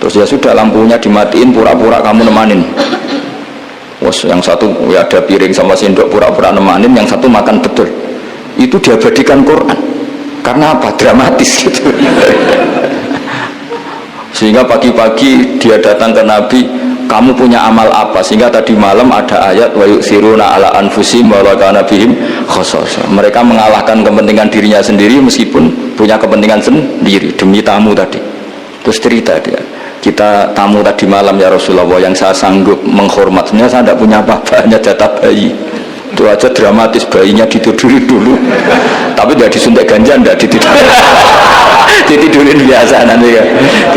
Terus ya sudah, lampunya dimatiin, pura-pura kamu nemanin. Wos, yang satu ya ada piring sama sendok, pura-pura nemanin, yang satu makan betul. Itu diabadikan Quran. Karena apa? Dramatis gitu. Sehingga pagi-pagi dia datang ke Nabi, kamu punya amal apa? Sehingga tadi malam ada ayat wa yusiruna ala anfusihim wa kana bihim khasasa. Mereka mengalahkan kepentingan dirinya sendiri meskipun punya kepentingan sendiri demi tamu tadi. Terus cerita dia, kita tamu tadi malam ya Rasulullah, yang saya sanggup menghormat, sebenarnya saya tidak punya apa-apa, hanya jatah bayi. Itu aja dramatis, bayinya ditidurin dulu. Tapi tidak disuntik ganja, tidak ditidurin. Ditidurin biasa nanti ya.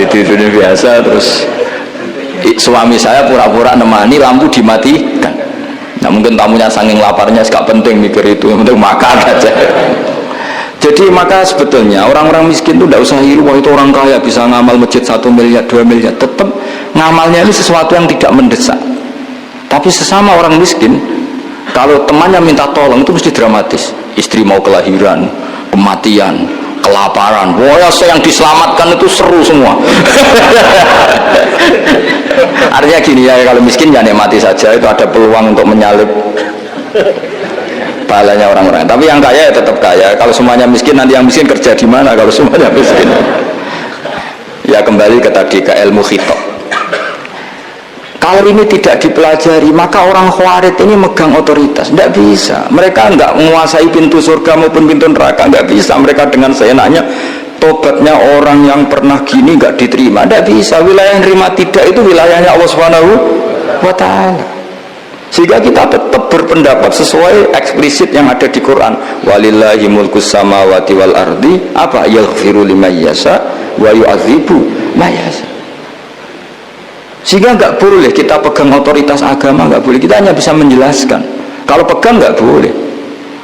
Ditidurin biasa. Terus suami saya pura-pura nemani, lampu dimatikan. Nah mungkin tamunya saking laparnya gak penting mikir itu, yang penting makan aja. Jadi maka sebetulnya orang-orang miskin itu tidak usah iri, wah itu orang kaya bisa ngamal masjid 1 miliar 2 miliar. Tetap ngamalnya ini sesuatu yang tidak mendesak. Tapi sesama orang miskin, kalau temannya minta tolong itu mesti dramatis. Istri mau kelahiran, kematian, kelaparan, wah yang diselamatkan itu seru semua. Artinya gini ya, kalau miskin ya nikmati saja, itu ada peluang untuk menyalip pahalanya orang-orang. Tapi yang kaya ya tetap kaya. Kalau semuanya miskin, nanti yang miskin kerja di mana kalau semuanya miskin? Ya kembali ke tadi, ke ilmu khitab. Kalau ini tidak dipelajari, maka orang khawarij ini megang otoritas. Tidak bisa. Mereka enggak menguasai pintu surga maupun pintu neraka. Enggak bisa. Mereka dengan seenaknya, tobatnya orang yang pernah gini enggak diterima. Tidak bisa. Wilayah yang terima tidak itu wilayahnya Allah Subhanahu wa Ta'ala. Sehingga kita tetap berpendapat sesuai eksplisit yang ada di Quran. Walillahi mulkus samawati wal ardi, apa? Yaghfiru liman yasha wa yu'adzibu man yasha. Sehingga nggak boleh kita pegang otoritas agama, nggak boleh. Kita hanya bisa menjelaskan. Kalau pegang nggak boleh.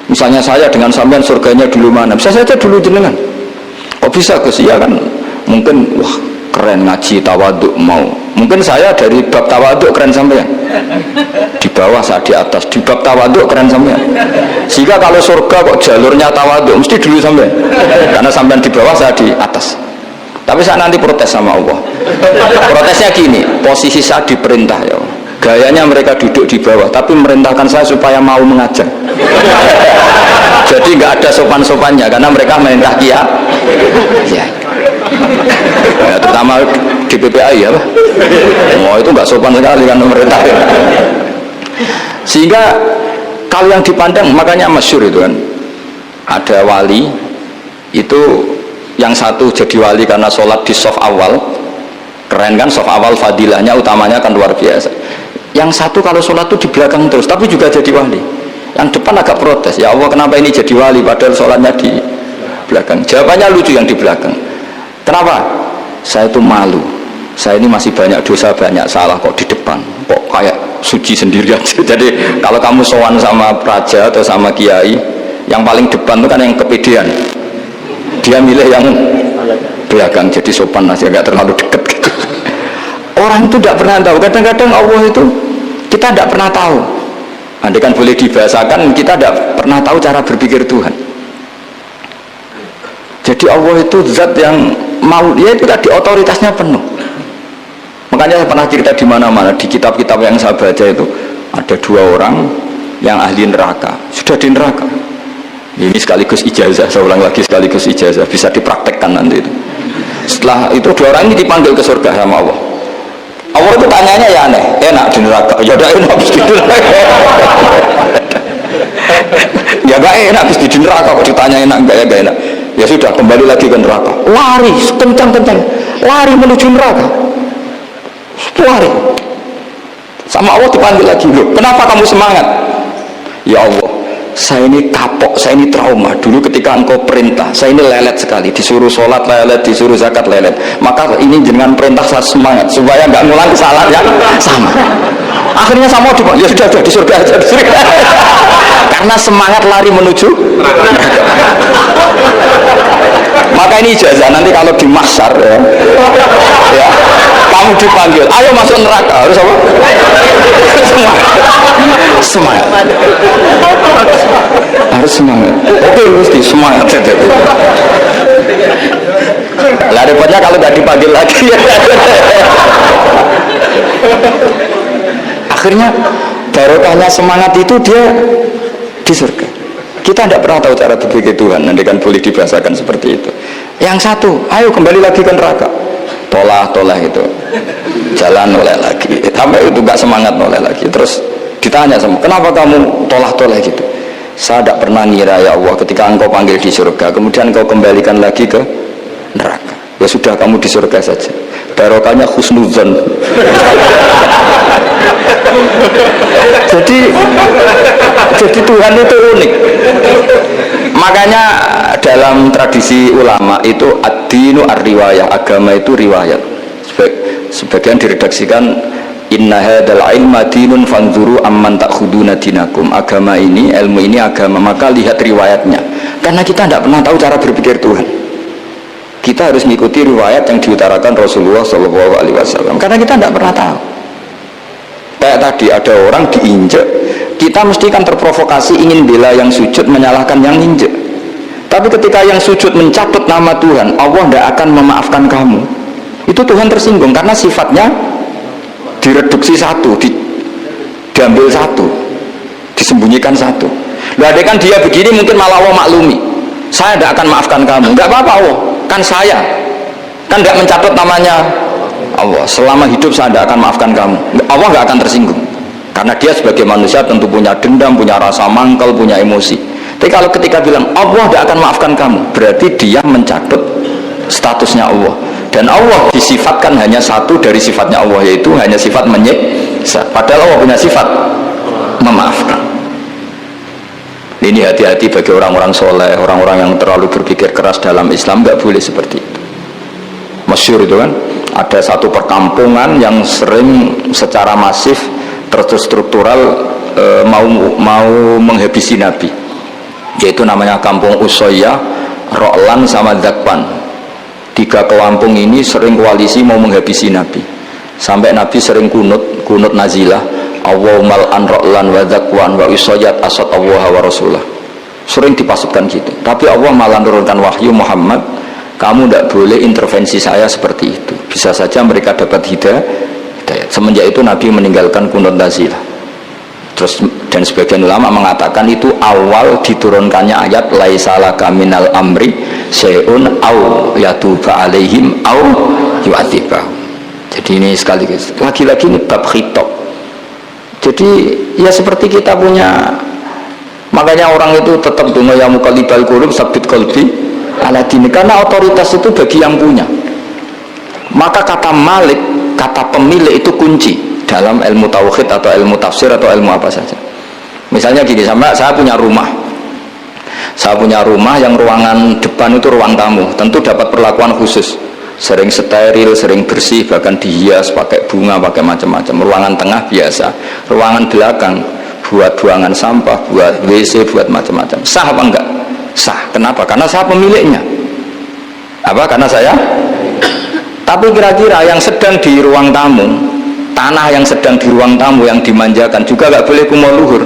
Misalnya saya dengan sampean surganya dulu mana? Bisa saja dulu jenengan. Oh bisa Gus, iya kan? Mungkin wah keren ngaji tawaduk mau. Mungkin saya dari bab tawaduk keren sampean. Di bawah saya di atas. Di bab tawaduk keren sampean. Sehingga kalau surga kok jalurnya tawaduk mesti dulu sampean. Karena sampean di bawah saya di atas. Tapi saya nanti protes sama Allah. Protesnya gini, posisi saya diperintah ya, gayanya mereka duduk di bawah, tapi merintahkan saya supaya mau mengajar. Jadi nggak ada sopan-sopannya, karena mereka merintah ya. Ya, terutama di PPI ya, Pak. Oh itu nggak sopan sekali kan merintah. Sehingga kalau yang dipandang, makanya masyhur itu kan, ada wali itu. Yang satu jadi wali karena sholat di shaf awal, keren kan, shaf awal fadilahnya utamanya kan luar biasa. Yang satu kalau sholat itu di belakang terus, tapi juga jadi wali. Yang depan agak protes, ya Allah kenapa ini jadi wali padahal sholatnya di belakang. Jawabannya lucu yang di belakang. Kenapa? Saya itu malu, saya ini masih banyak dosa, banyak salah, kok di depan kok kayak suci sendirian. Jadi kalau kamu sowan sama raja atau sama kiai, yang paling depan itu kan yang kepedean, dia milih yang belakang jadi sopan aja, nggak terlalu dekat gitu. Orang itu tidak pernah tahu. Kadang-kadang Allah itu kita tidak pernah tahu. Andai kan boleh dibahasakan, kita tidak pernah tahu cara berpikir Tuhan. Jadi Allah itu zat yang mau, ya itu tadi otoritasnya penuh. Makanya saya pernah cerita di mana-mana, di kitab-kitab yang saya baca itu ada 2 orang yang ahli neraka, sudah di neraka. Ini sekaligus ijazah, saya ulang lagi sekaligus ijazah, bisa dipraktekkan nanti itu. Setelah itu 2 orang ini dipanggil ke surga sama Allah. Allah itu tanyanya ya aneh, enak di neraka? Ya udah enak habis di neraka. Ya gak enak habis di neraka, kok ditanya enak enggak ya, gak enak. Ya sudah, kembali lagi ke neraka. Lari, kencang-kencang, lari menuju neraka. Lari. Sama Allah dipanggil lagi, loh, kenapa kamu semangat? Ya Allah, saya ini kapok, saya ini trauma. Dulu ketika engkau perintah, saya ini lelet sekali, disuruh sholat lelet, disuruh zakat lelet. Maka ini dengan perintah saya semangat supaya nggak ngulang kesalahan yang sama. Akhirnya sama ya sudah di surga aja, di surga. Karena semangat lari menuju. Maka ini ijazah nanti kalau di mahsyar ya, ya, kamu dipanggil, ayo masuk neraka, harus apa? Semangat. Harus semangat. Betul mesti semangat. Lah repotnya kalau nggak dipanggil lagi. Akhirnya barokahnya semangat itu dia di surga. Kita tidak pernah tahu cara berpikir Tuhan, nanti kan boleh dibahasakan seperti itu. Yang satu, ayo kembali lagi ke neraka. Tolah itu, jalan noleh lagi. Sampai itu gak semangat noleh lagi. Terus ditanya sama, kenapa kamu tolah gitu? Saya tidak pernah ngira ya Allah, ketika engkau panggil di surga, kemudian engkau kembalikan lagi ke neraka. Ya sudah, kamu di surga saja. Barokahnya husnuzon. jadi Tuhan itu unik. Makanya dalam tradisi ulama itu ad-dinu ar-riwayah, agama itu riwayat. Sebagian diredaksikan inna hadzal ilma dinun fanzuru amman ta'khuduna dinakum. Agama ini, ilmu ini agama, maka lihat riwayatnya. Karena kita tidak pernah tahu cara berpikir Tuhan. Kita harus mengikuti riwayat yang diutarakan Rasulullah SAW. Karena kita tidak pernah tahu. Kayak tadi ada orang diinjek, kita mesti kan terprovokasi ingin bela yang sujud menyalahkan yang injek. Tapi ketika yang sujud mencabut nama Tuhan, Allah tidak akan memaafkan kamu. Itu Tuhan tersinggung karena sifatnya direduksi satu, diambil satu, disembunyikan satu. Lalu kan dia begini mungkin malah Allah maklumi. Saya tidak akan maafkan kamu. Enggak apa-apa Allah, kan saya. Kan tidak mencabut namanya Allah. Selama hidup saya tidak akan maafkan kamu. Allah nggak akan tersinggung. Karena dia sebagai manusia tentu punya dendam, punya rasa mangkal, punya emosi. Tapi kalau ketika bilang Allah tidak akan maafkan kamu, berarti dia mencabut statusnya Allah. Dan Allah disifatkan hanya satu dari sifatnya Allah, yaitu hanya sifat menyiksa. Padahal Allah punya sifat memaafkan. Ini hati-hati bagi orang-orang soleh, orang-orang yang terlalu berpikir keras dalam Islam, nggak boleh seperti itu. Masyhur itu kan, ada satu perkampungan yang sering secara masif terstruktural mau menghabisi Nabi, yaitu namanya kampung Usoyyah, Ro'lan sama Zakwan. 3 kampung ini sering koalisi mau menghabisi Nabi, sampai Nabi sering kunut nazilah, Allahummal an Ro'lan wa Zakwan wa Usoyyat asad Allah wa Rasulah. Sering dipasutkan gitu. Tapi Allah malah menurunkan wahyu, Muhammad, kamu tidak boleh intervensi saya seperti itu. Bisa saja mereka dapat hidayah. Semenjak itu Nabi meninggalkan kunut nazilah. Terus dan sebagian ulama mengatakan itu awal diturunkannya ayat laisalaka minal amri syai'un au yatuba alaihim au yu'adzibahum. Jadi ini sekaligus lagi-lagi ini bab khitab. Jadi ya seperti kita punya, makanya orang itu tetap dungo ya muqallibal qulub sabit qalbi ala dini, karena otoritas itu bagi yang punya. Maka kata malik, kata pemilik itu kunci dalam ilmu tauhid atau ilmu tafsir atau ilmu apa saja. Misalnya gini, saya punya rumah. Saya punya rumah yang ruangan depan itu ruang tamu, tentu dapat perlakuan khusus. Sering steril, sering bersih, bahkan dihias pakai bunga, pakai macam-macam. Ruangan tengah biasa, ruangan belakang buat buangan sampah, buat WC, buat macam-macam. Sah apa enggak? Sah. Kenapa? Karena saya pemiliknya. Apa? Karena saya. Tapi kira-kira yang sedang di ruang tamu, tanah yang sedang di ruang tamu yang dimanjakan juga nggak boleh kumau luhur.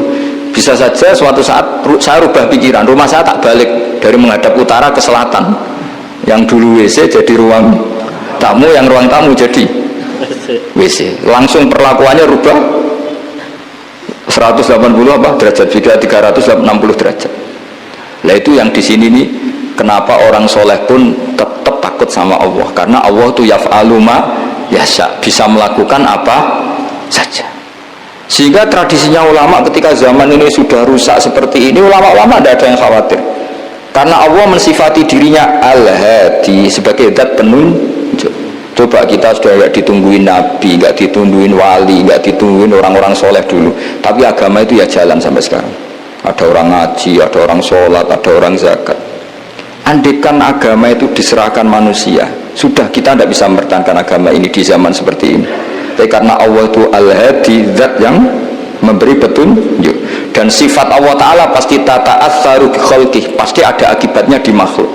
Bisa saja suatu saat saya rubah pikiran, rumah saya tak balik dari menghadap utara ke selatan. Yang dulu WC jadi ruang tamu, yang ruang tamu jadi WC. Langsung perlakuannya rubah 180 apa derajat, beda 360 derajat. Nah itu yang di sini nih, kenapa orang soleh pun tetap takut sama Allah, karena Allah itu yaf'alu ma yasha, bisa melakukan apa saja. Sehingga tradisinya ulama ketika zaman ini sudah rusak seperti ini, ulama-ulama tidak ada yang khawatir, karena Allah mensifati dirinya Al-Hadi sebagai zat penunjuk. Coba kita sudah nggak ditungguin Nabi, nggak ditungguin wali, nggak ditungguin orang-orang soleh dulu, tapi agama itu ya jalan sampai sekarang. Ada orang ngaji, ada orang sholat, ada orang zakat. Andaikan agama itu diserahkan manusia, sudah kita tidak bisa mempertahankan agama ini di zaman seperti ini. Tapi karena Allah itu Al-Hadi, zat yang memberi petunjuk, dan sifat Allah Ta'ala pasti tata'atsaru bi khalqih, pasti ada akibatnya di makhluk.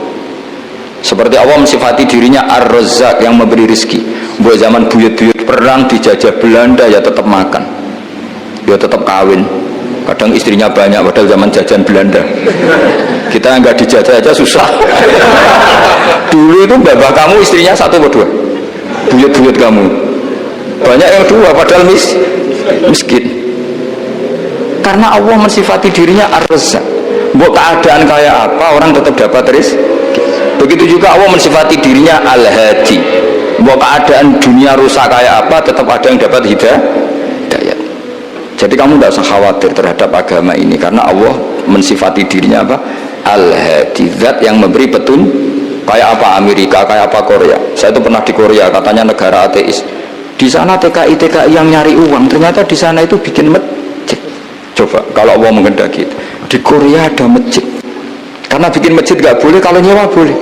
Seperti Allah mensifati dirinya Ar-Razzaq yang memberi rezeki. Buat zaman buyut-buyut perang dijajah Belanda ya tetap makan, ya tetap kawin. Kadang istrinya banyak padahal zaman jajan Belanda. Kita nggak dijajah aja susah. Dulu itu bapak kamu istrinya 1 atau 2, buyut-buyut kamu banyak yang 2 padahal miskin. Karena Allah mensifati dirinya Ar-Razzaq. Buat keadaan kayak apa orang tetap dapat rezeki. Begitu juga Allah mensifati dirinya Al-Hadi. Buat keadaan dunia rusak kayak apa tetap ada yang dapat hidayah. Jadi kamu tidak usah khawatir terhadap agama ini, karena Allah mensifati dirinya apa? Al-Hadi, zat yang memberi petunjuk. Kayak apa Amerika, kayak apa Korea. Saya itu pernah di Korea, katanya negara ateis. Di sana TKI yang nyari uang, ternyata di sana itu bikin masjid. Coba kalau Allah menghendaki, di Korea ada masjid. Karena bikin masjid nggak boleh, kalau nyewa boleh.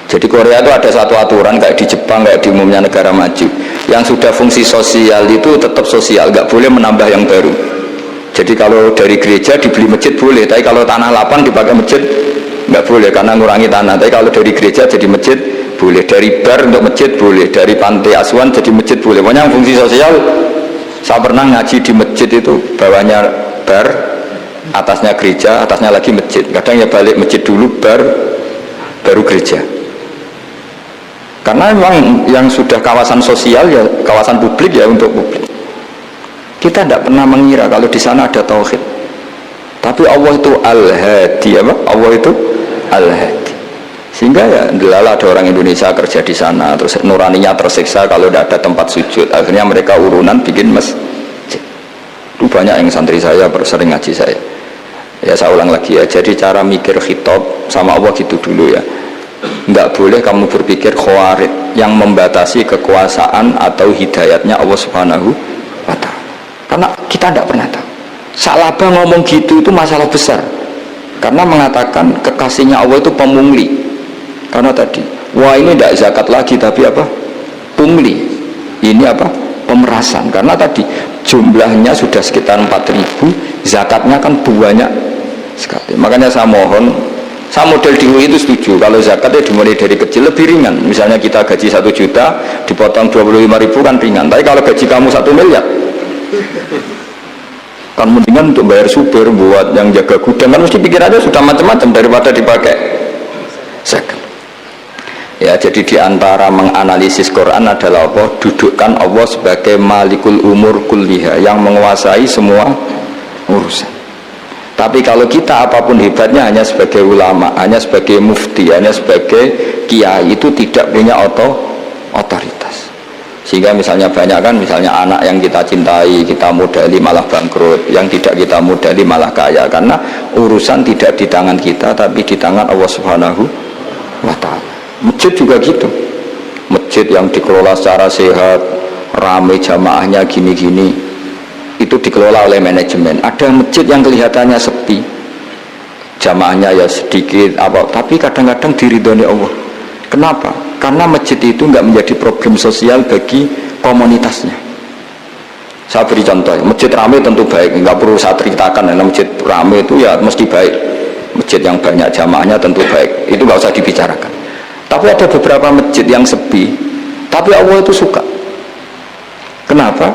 Jadi Korea itu ada satu aturan kayak di Jepang, kayak di umumnya negara maju. Yang sudah fungsi sosial itu tetap sosial, nggak boleh menambah yang baru. Jadi kalau dari gereja dibeli masjid boleh, tapi kalau tanah lapang dipakai masjid nggak boleh karena ngurangi tanah. Tapi kalau dari gereja jadi masjid boleh, dari bar untuk masjid boleh, dari pantai asuhan jadi masjid boleh. Pokoknya fungsi sosial. Saya pernah ngaji di masjid itu, bawahnya bar, atasnya gereja, atasnya lagi masjid. Kadang ya balik masjid dulu, bar, baru gereja. Karena memang yang sudah kawasan sosial ya kawasan publik ya untuk publik. Kita tidak pernah mengira kalau di sana ada tauhid. Tapi Allah itu Al-Hadi, apa? Allah itu Al-Hadi. Sehingga ya delala ada orang Indonesia kerja di sana, terus nuraninya tersiksa kalau tidak ada tempat sujud. Akhirnya mereka urunan bikin masjid. Itu banyak yang santri saya sering ngaji saya. Ya saya ulang lagi ya. Jadi cara mikir khitab sama Allah gitu dulu ya. Nggak boleh kamu berpikir khawarid yang membatasi kekuasaan atau hidayatnya Allah Subhanahu wa ta'ala. Karena kita tidak pernah tahu. Salabah ngomong gitu itu masalah besar. Karena mengatakan kekasihnya Allah itu pemungli. Karena tadi, wah ini tidak zakat lagi tapi apa? Pungli. Ini apa? Pemerasan. Karena tadi jumlahnya sudah sekitar 4.000, zakatnya kan banyak sekali. Makanya saya mohon, saya model di UI itu setuju kalau zakatnya dimulai dari kecil lebih ringan. Misalnya kita gaji 1 juta dipotong 25.000 kan ringan. Tapi kalau gaji kamu 1 miliar kan mendingan untuk bayar supir, buat yang jaga gudang, kan mesti pikir aja sudah macam-macam daripada dipakai zakat. Ya, jadi diantara menganalisis Quran adalah apa? Dudukkan Allah sebagai malikul umur kulliha, yang menguasai semua urusan. Tapi kalau kita apapun hebatnya hanya sebagai ulama, hanya sebagai mufti, hanya sebagai kiai, itu tidak punya otoritas. Sehingga misalnya banyak kan, misalnya anak yang kita cintai, kita modali malah bangkrut, yang tidak kita modali malah kaya, karena urusan tidak di tangan kita, tapi di tangan Allah Subhanahu wa ta'ala. Masjid juga gitu. Masjid yang dikelola secara sehat, ramai jamaahnya gini-gini, itu dikelola oleh manajemen. Ada masjid yang kelihatannya sepi, jamaahnya ya sedikit apa, tapi kadang-kadang diridhoni Allah. Kenapa? Karena masjid itu nggak menjadi problem sosial bagi komunitasnya. Saya beri contoh, masjid ramai tentu baik, nggak perlu saya ceritakan. Karena masjid ramai itu ya mesti baik. Masjid yang banyak jamaahnya tentu baik, itu nggak usah dibicarakan. Tapi ada beberapa masjid yang sepi, tapi Allah itu suka. Kenapa?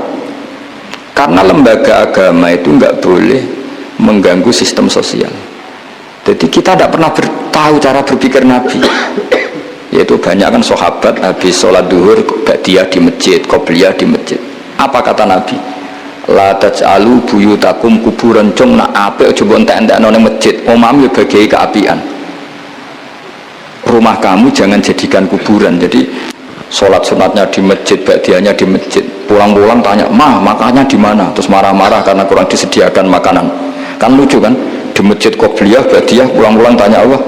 Karena lembaga agama itu nggak boleh mengganggu sistem sosial. Jadi kita tidak pernah tahu cara berpikir Nabi. Yaitu banyak kan sahabat habis sholat duhur dia di masjid, qobliyah di masjid. Apa kata Nabi? La taj'alu buyutakum kuburan, cung nak apik aja mbok entek-entekno ning masjid. Omam yo bagiai keapian. Rumah kamu jangan jadikan kuburan. Jadi sholat sunatnya di masjid, ba'diyahnya di masjid. Pulang-pulang tanya, "Mah, makannya di mana?" Terus marah-marah karena kurang disediakan makanan. Kan lucu kan? Di masjid qobliyah, ba'diyah, pulang-pulang tanya Allah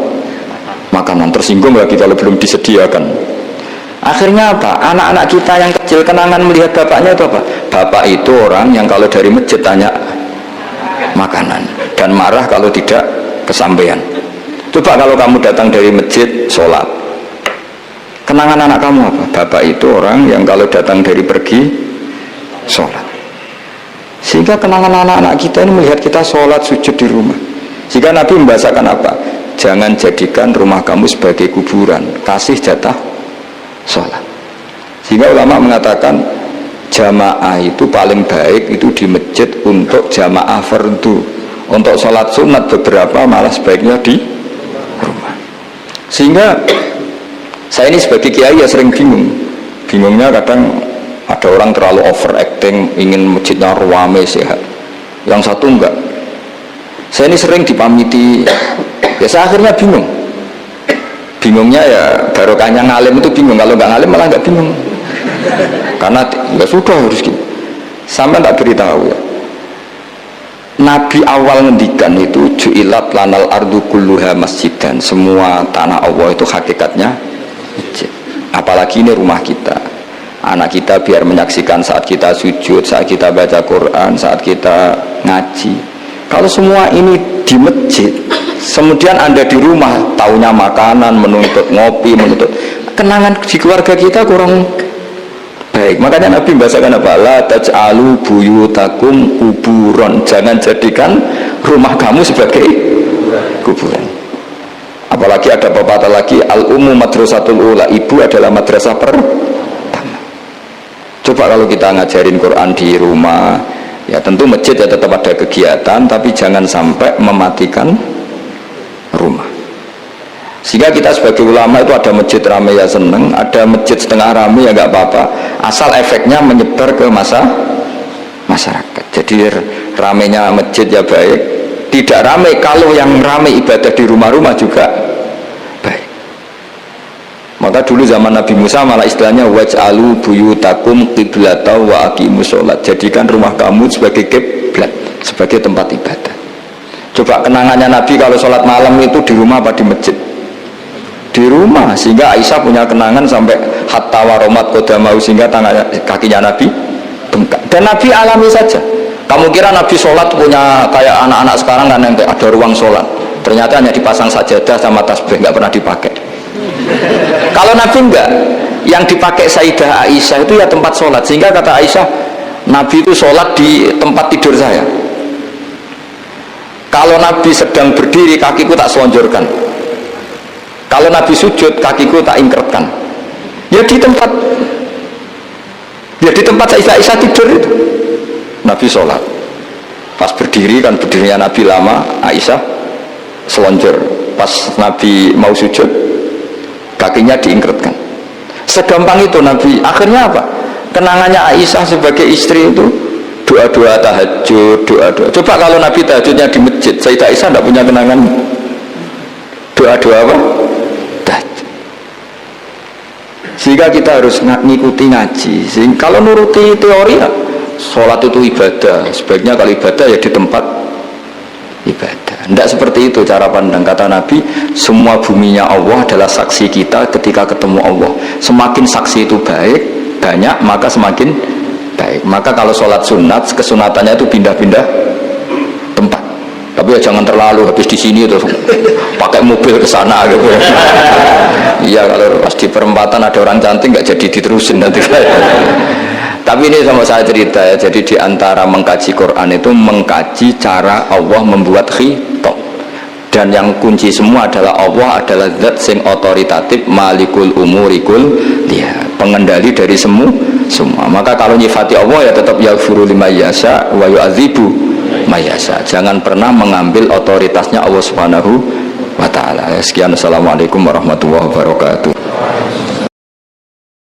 makanan, tersinggung lagi kalau belum disediakan. Akhirnya apa? Anak-anak kita yang kecil kenangan melihat bapaknya itu apa? Bapak itu orang yang kalau dari masjid tanya makanan dan marah kalau tidak kesampaian. Coba kalau kamu datang dari masjid sholat, kenangan anak kamu apa? Bapak itu orang yang kalau datang dari pergi sholat. Sehingga kenangan anak-anak kita ini melihat kita sholat sujud di rumah. Sehingga Nabi membahasakan apa? jangan jadikan rumah kamu sebagai kuburan, kasih jatah sholat. Sehingga ulama mengatakan jamaah itu paling baik itu di masjid untuk jamaah fardu. Untuk sholat sunat beberapa malah sebaiknya di rumah. Sehingga saya ini sebagai kiai ya sering bingungnya kadang ada orang terlalu overacting ingin masjidnya ruame sehat, yang satu enggak. Saya ini sering dipamiti ya, saya akhirnya bingungnya ya barokahnya ngalim itu bingung, kalau nggak ngalim malah nggak bingung karena ya sudah harus gini. Sampai tak beritahu ya, Nabi awal ngendikan itu ju'ilat lanal ardu kulluha masjidan, semua tanah Allah itu hakikatnya masjid. Apalagi ini rumah kita, anak kita biar menyaksikan saat kita sujud, saat kita baca Quran, saat kita ngaji. Kalau semua ini di masjid, kemudian Anda di rumah taunya makanan, menuntut ngopi, menuntut kenangan di keluarga kita kurang baik. Makanya Nabi membahasakan apa? La taj'alu buyutakum kuburon, jangan jadikan rumah kamu sebagai kuburan. Apalagi ada pepatah lagi, al-ummu madrasatul ula, ibu adalah madrasah pertama. Coba kalau kita ngajarin Quran di rumah, ya tentu masjid ya tetap ada kegiatan, tapi jangan sampai mematikan rumah. Sehingga kita sebagai ulama itu ada masjid rame ya seneng, ada masjid setengah rame ya nggak apa-apa, asal efeknya menyebar ke masyarakat. Jadi ramenya masjid ya baik, tidak rame kalau yang rame ibadah di rumah-rumah juga baik. Maka dulu zaman Nabi Musa malah istilahnya waj'alu buyutakum qiblatan wa aqimus sholat, jadikan rumah kamu sebagai kiblat, sebagai tempat ibadah. Coba kenangannya Nabi kalau sholat malam itu di rumah apa di masjid? Di rumah. Sehingga Aisyah punya kenangan sampai hatta waromat kodamau, sehingga tangannya, kakinya Nabi bengkak. Dan Nabi alami saja. Kamu kira Nabi sholat punya kayak anak-anak sekarang kan yang ada ruang sholat, ternyata hanya dipasang sajadah sama tasbih, nggak pernah dipakai. Kalau Nabi enggak, yang dipakai Sayyidah Aisyah itu ya tempat sholat. Sehingga kata Aisyah, Nabi itu sholat di tempat tidur saya. Kalau Nabi sedang berdiri, kakiku tak selonjorkan. Kalau Nabi sujud, kakiku tak ingkretkan. Ya di tempat Sayyidah Aisyah tidur itu Nabi sholat. Pas berdiri kan berdirinya Nabi lama, Aisyah selonjor. Pas Nabi mau sujud, kakinya diingkretkan. Segampang itu Nabi. Akhirnya apa? Kenangannya Aisyah sebagai istri itu doa-doa tahajud, doa-doa. Coba kalau Nabi tahajudnya di masjid, Sayyidah Aisyah tidak punya kenangan doa-doa apa? Tahajud. Sehingga kita harus ngikuti ngaji. Sehingga kalau nuruti teori ya, sholat itu ibadah, sebaiknya kalau ibadah ya di tempat ibadah. Tidak seperti itu cara pandang. Kata Nabi, semua buminya Allah adalah saksi kita ketika ketemu Allah. Semakin saksi itu banyak, maka semakin baik. Maka kalau sholat sunat, kesunatannya itu pindah-pindah tempat. Tapi ya jangan terlalu habis di sini terus pakai mobil ke sana gitu. Iya, kalau pas di perempatan ada orang cantik nggak jadi diterusin nanti. Tapi ini sama saya cerita ya. Jadi di antara mengkaji Quran itu mengkaji cara Allah membuat khitab. Dan yang kunci semua adalah Allah adalah zat sing otoritatif, malikul umurikul dia, pengendali dari semua. Maka kalau nyifati Allah ya tetap yaghfiru liman yasha wa yu'adzibu may yasha. Jangan pernah mengambil otoritasnya Allah Subhanahu wa taala. Sekian, assalamualaikum warahmatullahi wabarakatuh.